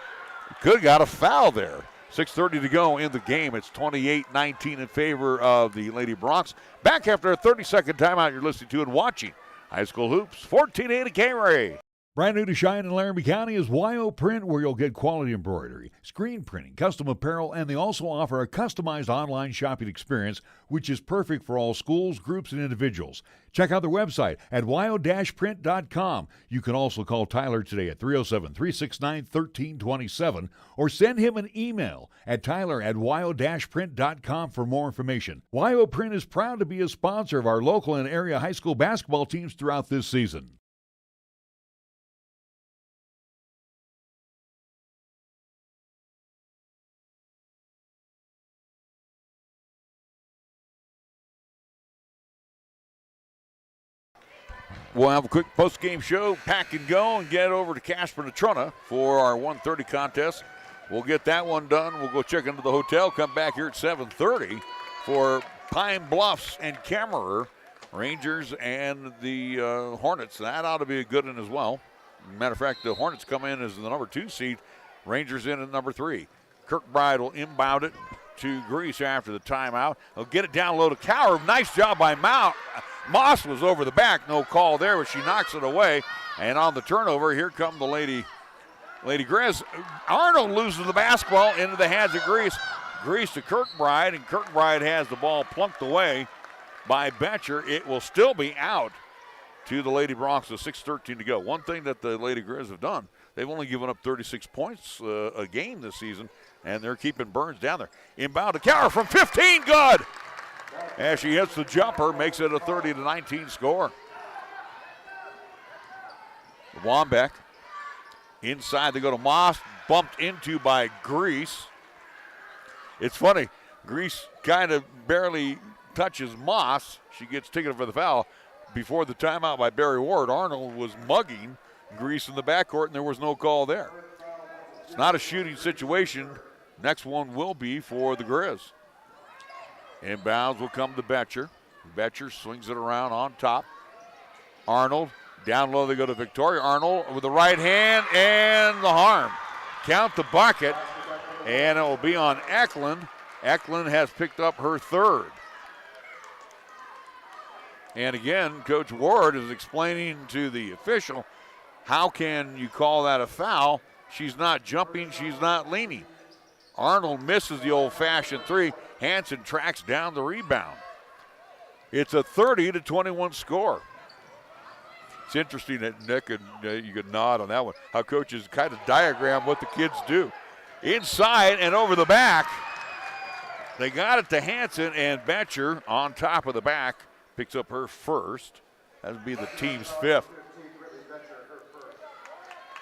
Could have got a foul there. 6:30 to go in the game. It's 28-19 in favor of the Lady Broncs. Back after a 30-second timeout, you're listening to and watching High School Hoops, 14-8 at KRAE. Brand new to Cheyenne and Laramie County is YO Print, where you'll get quality embroidery, screen printing, custom apparel, and they also offer a customized online shopping experience, which is perfect for all schools, groups, and individuals. Check out their website at yo-print.com. You can also call Tyler today at 307-369-1327 or send him an email at tyler@yo-print.com for more information. YO Print is proud to be a sponsor of our local and area high school basketball teams throughout this season. We'll have a quick post-game show, pack and go, and get over to Casper Natrona for our 1:30 contest. We'll get that one done. We'll go check into the hotel, come back here at 7:30 for Pine Bluffs and Kemmerer, Rangers and the Hornets. That ought to be a good one as well. Matter of fact, the Hornets come in as the number 2 seed. Rangers in at number 3. Kirkbride will inbound it to Grease after the timeout. He'll get it down low to Cower. Nice job by Moss was over the back. No call there, but she knocks it away. And on the turnover, here come the Lady Grizz. Arnold loses the basketball into the hands of Grease. Grease to Kirkbride, and Kirkbride has the ball plunked away by Betcher. It will still be out to the Lady Broncs with 6:13 to go. One thing that the Lady Grizz have done, they've only given up 36 points a game this season, and they're keeping Burns down there. Inbound to Cower from 15, good! As she hits the jumper, makes it a 30-19 score. Wambeck inside, they go to Moss, bumped into by Grease. It's funny, Grease kind of barely touches Moss. She gets ticketed for the foul. Before the timeout by Barry Ward, Arnold was mugging Grease in the backcourt, and there was no call there. It's not a shooting situation. Next one will be for the Grizz. Inbounds will come to Betcher. Betcher swings it around on top. Arnold, down low they go to Victoria. Arnold with the right hand and the harm. Count the bucket, and it will be on Eklund. Eklund has picked up her 3rd. And again, Coach Ward is explaining to the official, how can you call that a foul? She's not jumping, she's not leaning. Arnold misses the old-fashioned 3. Hanson tracks down the rebound. It's a 30-21 score. It's interesting that Nick, and you could nod on that one, how coaches kind of diagram what the kids do. Inside and over the back. They got it to Hanson, and Betcher on top of the back picks up her 1st. That would be the team's 5th.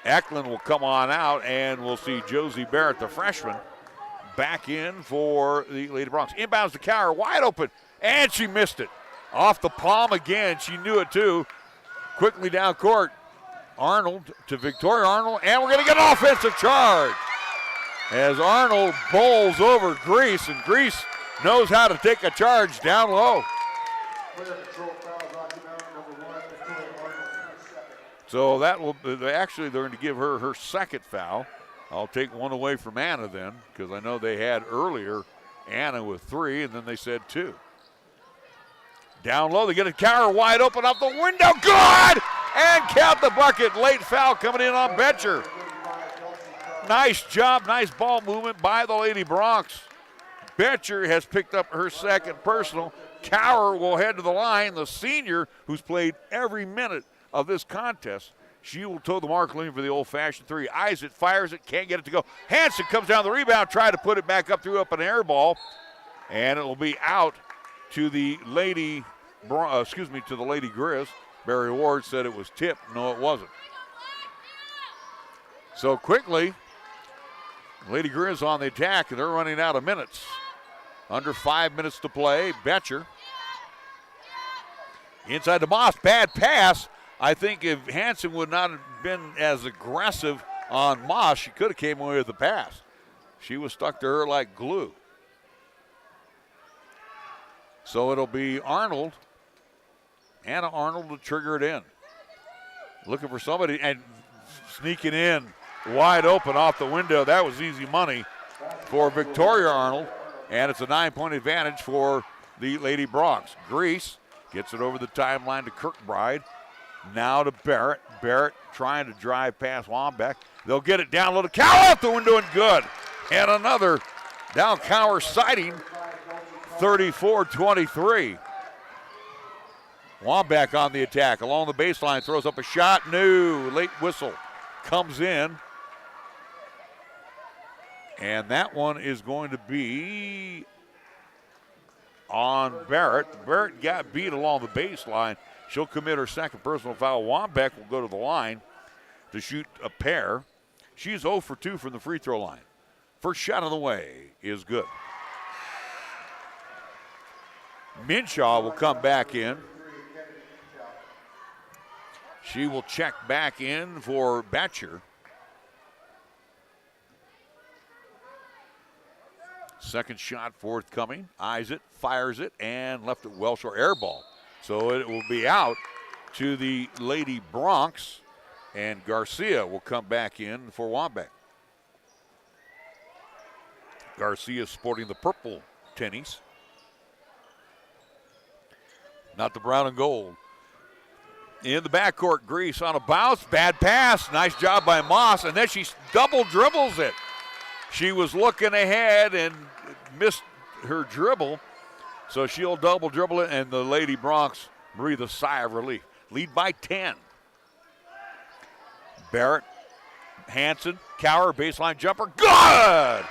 Eklund will come on out, and we'll see Josie Barrett, the freshman, back in for the Lady Broncs. Inbounds to Cower, wide open, and she missed it. Off the palm again, she knew it too. Quickly down court, Arnold to Victoria Arnold, and we're gonna get an offensive charge. As Arnold bowls over Grease, and Grease knows how to take a charge down low. So that will, actually they're going to give her her 2nd foul. I'll take one away from Anna then, because I know they had earlier Anna with 3, and then they said 2. Down low, they get a Cower wide open off the window, good! And count the bucket, late foul coming in on Betcher. Nice job, nice ball movement by the Lady Broncs. Betcher has picked up her 2nd personal. Cower will head to the line, the senior who's played every minute of this contest. She will toe the mark lane for the old-fashioned 3. Eyes it, fires it, can't get it to go. Hanson comes down the rebound, try to put it back up, threw up an air ball, and it will be out to the Lady Grizz. Barry Ward said it was tipped. No, it wasn't. So quickly, Lady Grizz on the attack, and they're running out of minutes. Under 5 minutes to play. Betcher. Inside to Moss. Bad pass. I think if Hanson would not have been as aggressive on Moss, she could have came away with the pass. She was stuck to her like glue. So it'll be Arnold. Anna Arnold to trigger it in. Looking for somebody and sneaking in wide open off the window. That was easy money for Victoria Arnold. And it's a 9-point advantage for the Lady Bronx. Grease gets it over the timeline to Kirkbride. Now to Barrett. Barrett trying to drive past Wambeck. They'll get it down low to Cower out the window and good. And another down Cower sighting. 34-23. Wambeck on the attack. Along the baseline, throws up a shot. No, late whistle comes in. And that one is going to be on Barrett. Barrett got beat along the baseline. She'll commit her second personal foul. Wambeck will go to the line to shoot a pair. She's 0 for 2 from the free throw line. First shot of the way is good. Minshaw will come back in. She will check back in for Batcher. Second shot forthcoming. Eyes it, fires it, and left it well short. Air ball. So it will be out to the Lady Bronx, and Garcia will come back in for Wambeck. Garcia sporting the purple tennies. Not the brown and gold. In the backcourt, Grease on a bounce. Bad pass. Nice job by Moss. And then she double dribbles it. She was looking ahead and missed her dribble. So she'll double dribble it, and the Lady Bronx breathe a sigh of relief. Lead by 10. Barrett, Hanson, Cower, baseline jumper. Good!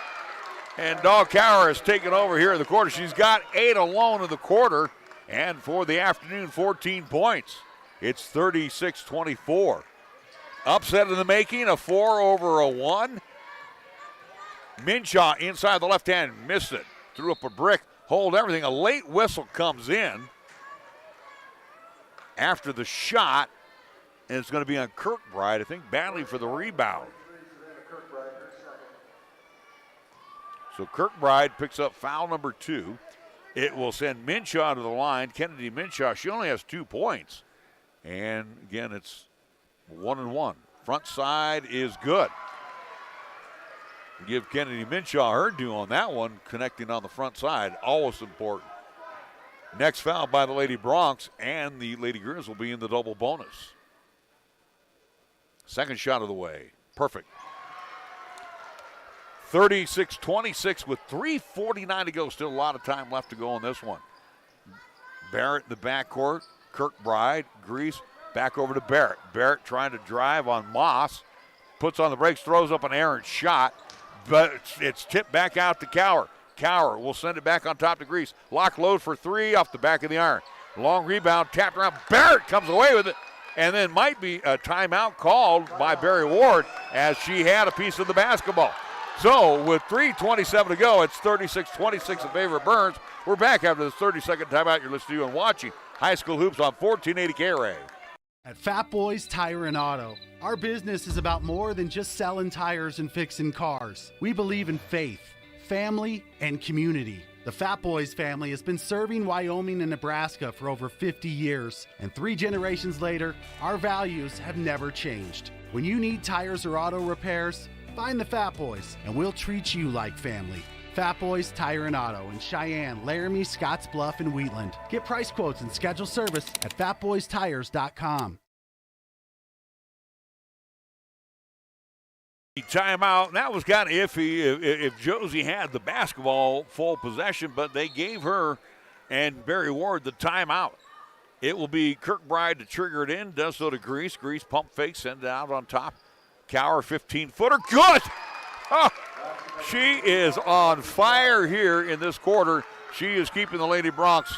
And Dog Cower has taken over here in the quarter. She's got 8 alone in the quarter. And for the afternoon, 14 points. It's 36-24. Upset in the making, a 4 over a 1. Minshaw inside the left hand, missed it. Threw up a brick, hold everything. A late whistle comes in after the shot, and it's going to be on Kirkbride, I think, battling for the rebound. So Kirkbride picks up foul number 2. It will send Minshaw to the line. Kennedy Minshaw, she only has 2 points. And again, it's 1-1. Front side is good. Give Kennedy Minshaw her due on that one, connecting on the front side. Always important. Next foul by the Lady Bronx, and the Lady Grizz will be in the double bonus. Second shot of the way. Perfect. 36-26 with 3:49 to go. Still a lot of time left to go on this one. Barrett in the backcourt. Kirkbride, Grease, back over to Barrett. Barrett trying to drive on Moss. Puts on the brakes, throws up an errant shot, but it's tipped back out to Cower. Cower will send it back on top to Grease. Lock load for 3 off the back of the iron. Long rebound, tapped around. Barrett comes away with it, and then might be a timeout called by Barry Ward as she had a piece of the basketball. So with 3:27 to go, it's 36-26 in favor of Burns. We're back after this 30-second timeout. You're listening to and watching High School Hoops on 1480 KRAE. At Fat Boys Tire and Auto, our business is about more than just selling tires and fixing cars. We believe in faith, family, and community. The Fat Boys family has been serving Wyoming and Nebraska for over 50 years, and 3 generations later, our values have never changed. When you need tires or auto repairs, find the Fat Boys, and we'll treat you like family. Fat Boys Tire and Auto in Cheyenne, Laramie, Scottsbluff, and Wheatland. Get price quotes and schedule service at fatboystires.com. Timeout. That was kind of iffy if Josie had the basketball full possession, but they gave her and Barry Ward the timeout. It will be Kirkbride to trigger it in. Does so to Grease. Grease pump fake, send it out on top. Cower 15-footer. Good! Oh, she is on fire here in this quarter. She is keeping the Lady Bronx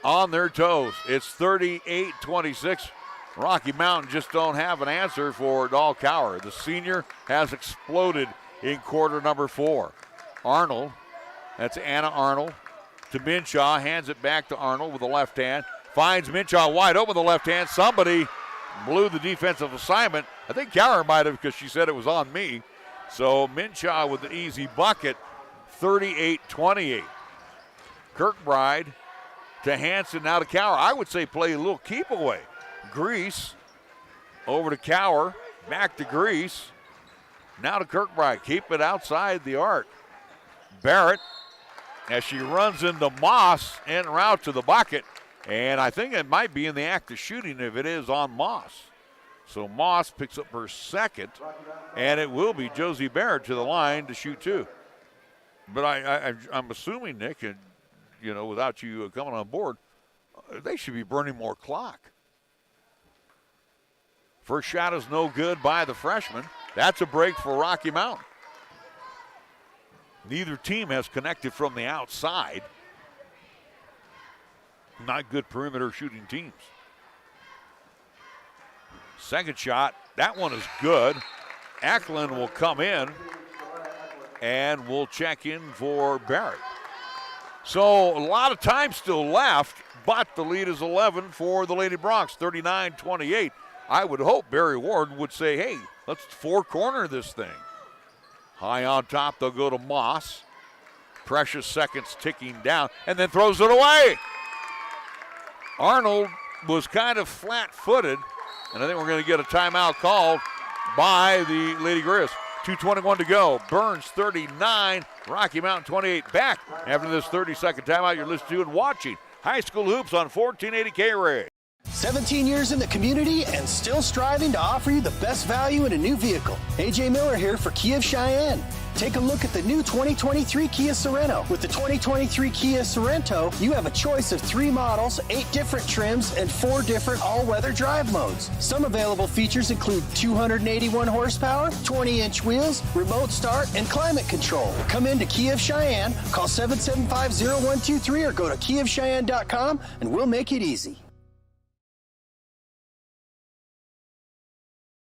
on their toes. It's 38-26. Rocky Mountain just don't have an answer for Dahlkauer. The senior has exploded in quarter number 4. Arnold, that's Anna Arnold, to Minshaw, hands it back to Arnold with the left hand. Finds Minshaw wide open with the left hand. Somebody blew the defensive assignment. I think Kauer might have, because she said it was on me. So Minshaw with the easy bucket, 38-28. Kirkbride to Hanson, now to Kauer. I would say play a little keep away. Grease over to Kauer, back to Grease. Now to Kirkbride, keep it outside the arc. Barrett, as she runs into Moss en route to the bucket, and I think it might be in the act of shooting if it is on Moss. So Moss picks up her second, and it will be Josie Barrett to the line to shoot 2. But I'm assuming, Nick, and without you coming on board, they should be burning more clock. First shot is no good by the freshman. That's a break for Rocky Mountain. Neither team has connected from the outside. Not good perimeter shooting teams. Second shot, that one is good. Eklund will come in and will check in for Barrett. So a lot of time still left, but the lead is 11 for the Lady Bronx, 39-28. I would hope Barry Ward would say, hey, let's four-corner this thing. High on top, they'll go to Moss. Precious seconds ticking down, and then throws it away. Arnold was kind of flat-footed, and I think we're going to get a timeout called by the Lady Grizz. 2:21 to go. Burns 39, Rocky Mountain 28. Back after this 30-second timeout. You're listening to and watching High School Hoops on 1480 KRAE. 17 years in the community and still striving to offer you the best value in a new vehicle. AJ Miller here for Kia of Cheyenne. Take a look at the new 2023 Kia Sorento. With the 2023 Kia Sorento, you have a choice of 3 models, 8 different trims, and 4 different all-weather drive modes. Some available features include 281 horsepower, 20-inch wheels, remote start, and climate control. Come into Kia of Cheyenne, call 775-0123 or go to kiaofcheyenne.com, and we'll make it easy.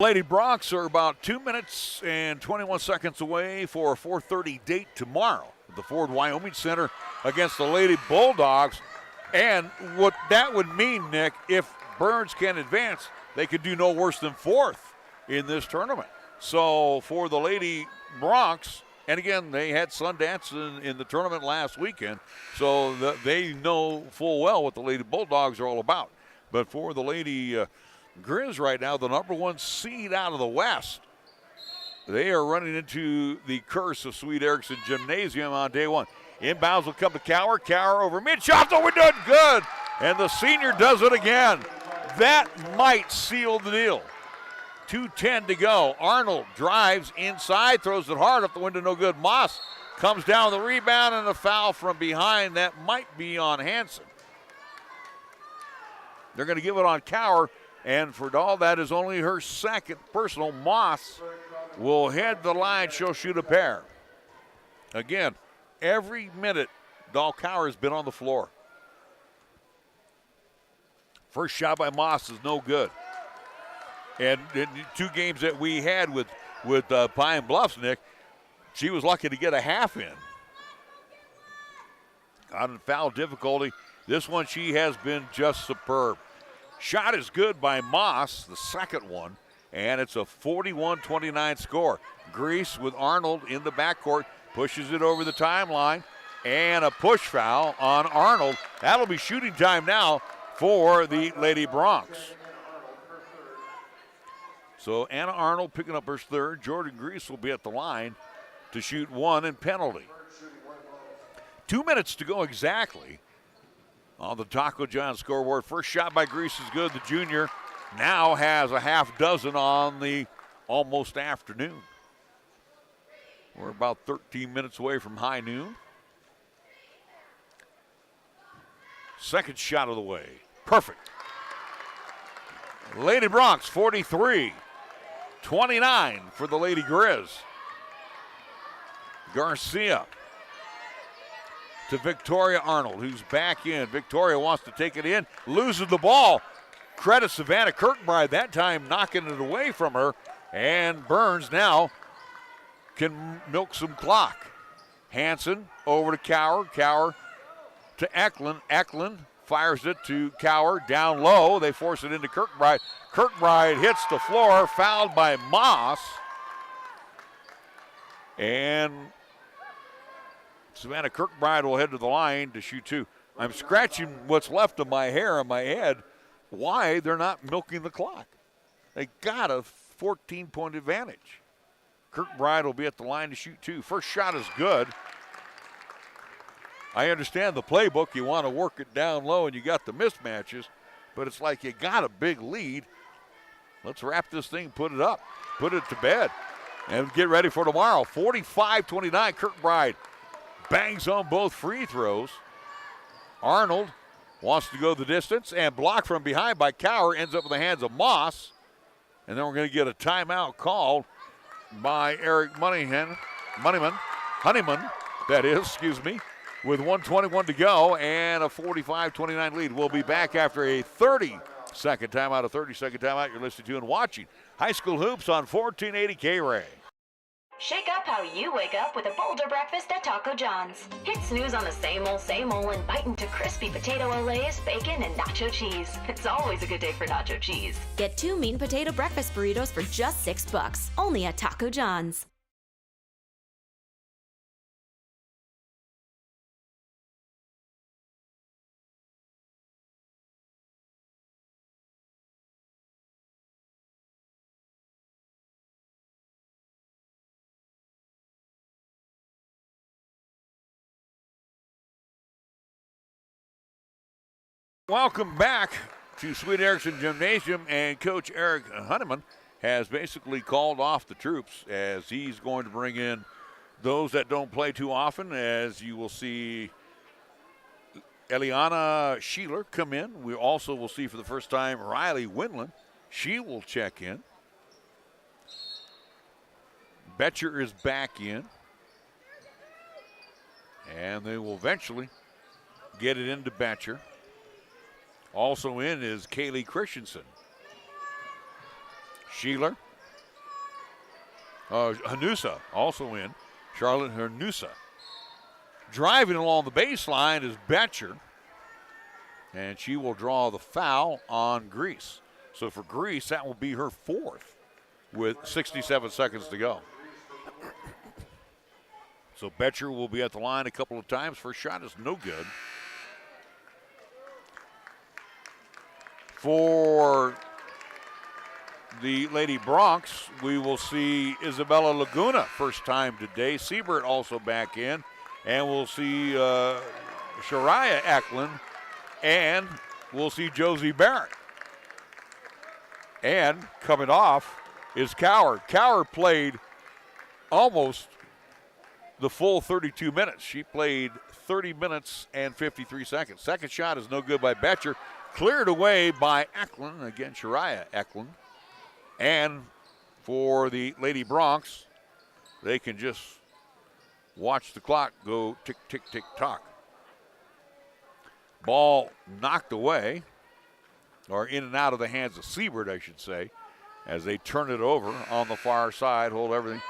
Lady Bronx are about 2 minutes and 21 seconds away for a 4:30 date tomorrow at the Ford Wyoming Center against the Lady Bulldogs. And what that would mean, Nick, if Burns can advance, they could do no worse than 4th in this tournament. So for the Lady Bronx, and again, they had Sundance in the tournament last weekend, so they know full well what the Lady Bulldogs are all about. But for the Lady Grizz right now, the number 1 seed out of the West, they are running into the curse of Sweet Erickson Gymnasium on day 1. Inbounds will come to Kauer. Kauer over mid-shot. Oh, we're doing good. And the senior does it again. That might seal the deal. 2:10 to go. Arnold drives inside, throws it hard up the window, no good. Moss comes down the rebound and a foul from behind. That might be on Hanson. They're going to give it on Kauer. And for Dahl, that is only her second personal. Moss will head the line. She'll shoot a pair. Again, every minute Dahlkauer has been on the floor. First shot by Moss is no good. And in 2 games that we had with Pine Bluffs, Nick, she was lucky to get a half in. On foul difficulty, this one she has been just superb. Shot is good by Moss, the second one, and it's a 41-29 score. Grease with Arnold in the backcourt, pushes it over the timeline, and a push foul on Arnold. That'll be shooting time now for the Lady Bronx. So Anna Arnold picking up her third. Jordan Grease will be at the line to shoot 1 and penalty. 2 minutes to go exactly on the Taco John scoreboard. First shot by Grease is good. The junior now has a half dozen on the almost afternoon. We're about 13 minutes away from high noon. Second shot of the way. Perfect. Lady Bronx 43-29 for the Lady Grizz. Garcia to Victoria Arnold, who's back in. Victoria wants to take it in, loses the ball. credit Savannah Kirkbride that time knocking it away from her. And Burns now can milk some clock. Hanson over to Cower. Cower to Eklund. Eklund fires it to Cower down low. They force it into Kirkbride. Kirkbride hits the floor, fouled by Moss. And Savannah Kirkbride will head to the line to shoot two. I'm scratching what's left of my hair on my head. Why they're not milking the clock? They got a 14-point advantage. Kirkbride will be at the line to shoot two. First shot is good. I understand the playbook. You want to work it down low and you got the mismatches, but it's like you got a big lead. Let's wrap this thing, put it up, put it to bed, and get ready for tomorrow. 45-29, Kirkbride bangs on both free throws. Arnold wants to go the distance and blocked from behind by Cower, ends up in the hands of Moss. And then we're going to get a timeout called by Eric Honeyman, with 1:21 to go and a 45-29 lead. We'll be back after a 30-second timeout, a 30-second timeout. You're listening to and watching High School Hoops on 1480 KRAE. Shake up how you wake up with a bolder breakfast at Taco John's. Hit snooze on the same old, and bite into crispy potato olays, bacon, and nacho cheese. It's always a good day for nacho cheese. Get 2 meat and potato breakfast burritos for just $6, only at Taco John's. Welcome back to Sweet Erickson Gymnasium, and Coach Eric Honeyman has basically called off the troops as he's going to bring in those that don't play too often. As you will see Eliana Sheeler come in. We also will see for the first time Riley Winland. She will check in. Betcher is back in. And they will eventually get it into Betcher. Also in is Kaylee Christensen. Sheeler. Hanusa also in. Charlotte Hanusa. Driving along the baseline is Betcher. And she will draw the foul on Grease. So for Grease, that will be her fourth with 67 seconds to go. So Betcher will be at the line a couple of times. First shot is no good. For the Lady Bronx, we will see Isabella Laguna first time today. Siebert also back in. And we'll see Shariah Eklund. And we'll see Josie Barrett. And coming off is Cower. Cower played almost the full 32 minutes. She played 30 minutes and 53 seconds. Second shot is no good by Betcher. Cleared away by Eklund. Again, Shariah Eklund. And for the Lady Bronx, they can just watch the clock go tick, tick, tick, tock. Ball knocked away, or in and out of the hands of Siebert, I should say, as they turn it over on the far side, hold everything.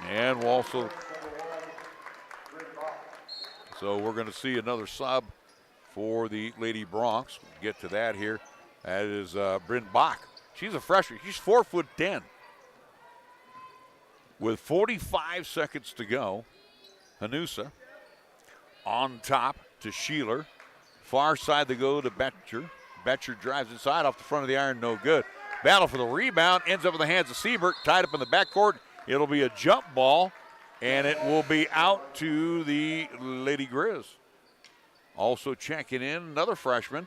And we'll also, so we're going to see another sub for the Lady Bronx. We'll get to that here. That is Bryn Bach. She's a freshman. She's 4'10". With 45 seconds to go, Hanusa on top to Sheeler. Far side they go to Betcher. Betcher drives inside off the front of the iron, no good. Battle for the rebound, ends up in the hands of Siebert, tied up in the backcourt. It'll be a jump ball, and it will be out to the Lady Grizz. Also checking in, another freshman,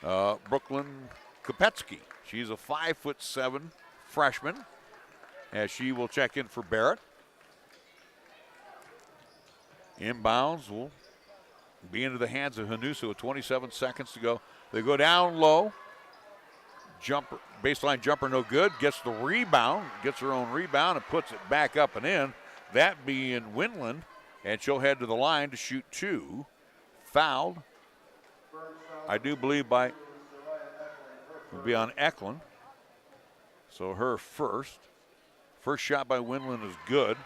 Brooklyn Kopetsky. She's a 5'7" freshman, as she will check in for Barrett. Inbounds will be into the hands of Hanusa with 27 seconds to go. They go down low. Jumper, baseline jumper no good. Gets the rebound, gets her own rebound and puts it back up and in. That being Winland, and she'll head to the line to shoot two. Fouled I do believe will be on Eklund. So her first. First shot by Winland is good.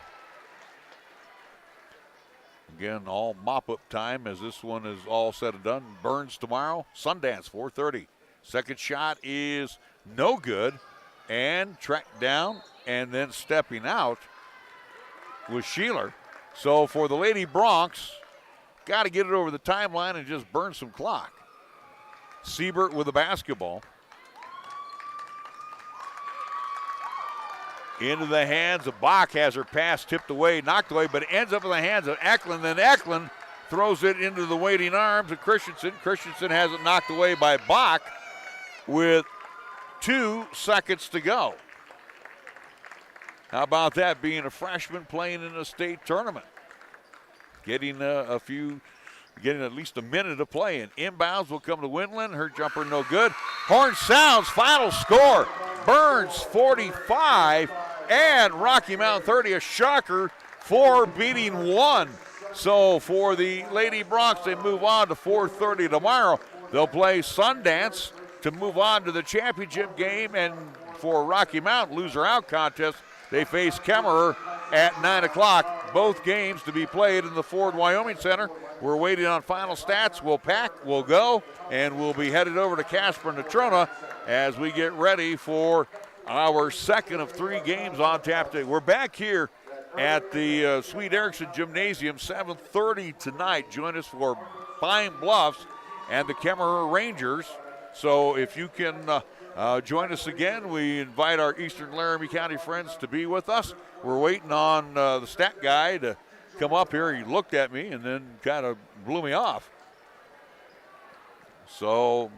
Again, all mop-up time as this one is all said and done. Burns tomorrow, Sundance, 4:30. Second shot is no good, and tracked down, and then stepping out was Sheeler. So for the Lady Bronx, got to get it over the timeline and just burn some clock. Siebert with the basketball. Into the hands of Bach, has her pass tipped away, knocked away, but it ends up in the hands of Eklund. Then Eklund throws it into the waiting arms of Christensen. Christensen has it knocked away by Bach with 2 seconds to go. How about that, being a freshman playing in a state tournament? Getting getting at least a minute of play. And inbounds will come to Winland. Her jumper no good. Horn sounds, final score. Burns 45 and Rocky Mount 30, a shocker, 4 beating 1. So for the Lady Bronx, they move on to 4:30 tomorrow. They'll play Sundance to move on to the championship game, and for Rocky Mount, loser out contest, they face Kemmerer at 9 o'clock. Both games to be played in the Ford Wyoming Center. We're waiting on final stats. We'll pack, we'll go, and we'll be headed over to Casper Natrona as we get ready for our second of 3 games on tap today. We're back here at the Sweet Erickson Gymnasium, 7:30 tonight. Join us for Pine Bluffs and the Kemmerer Rangers. So if you can join us again, we invite our Eastern Laramie County friends to be with us. We're waiting on the stat guy to come up here. He looked at me and then kind of blew me off. So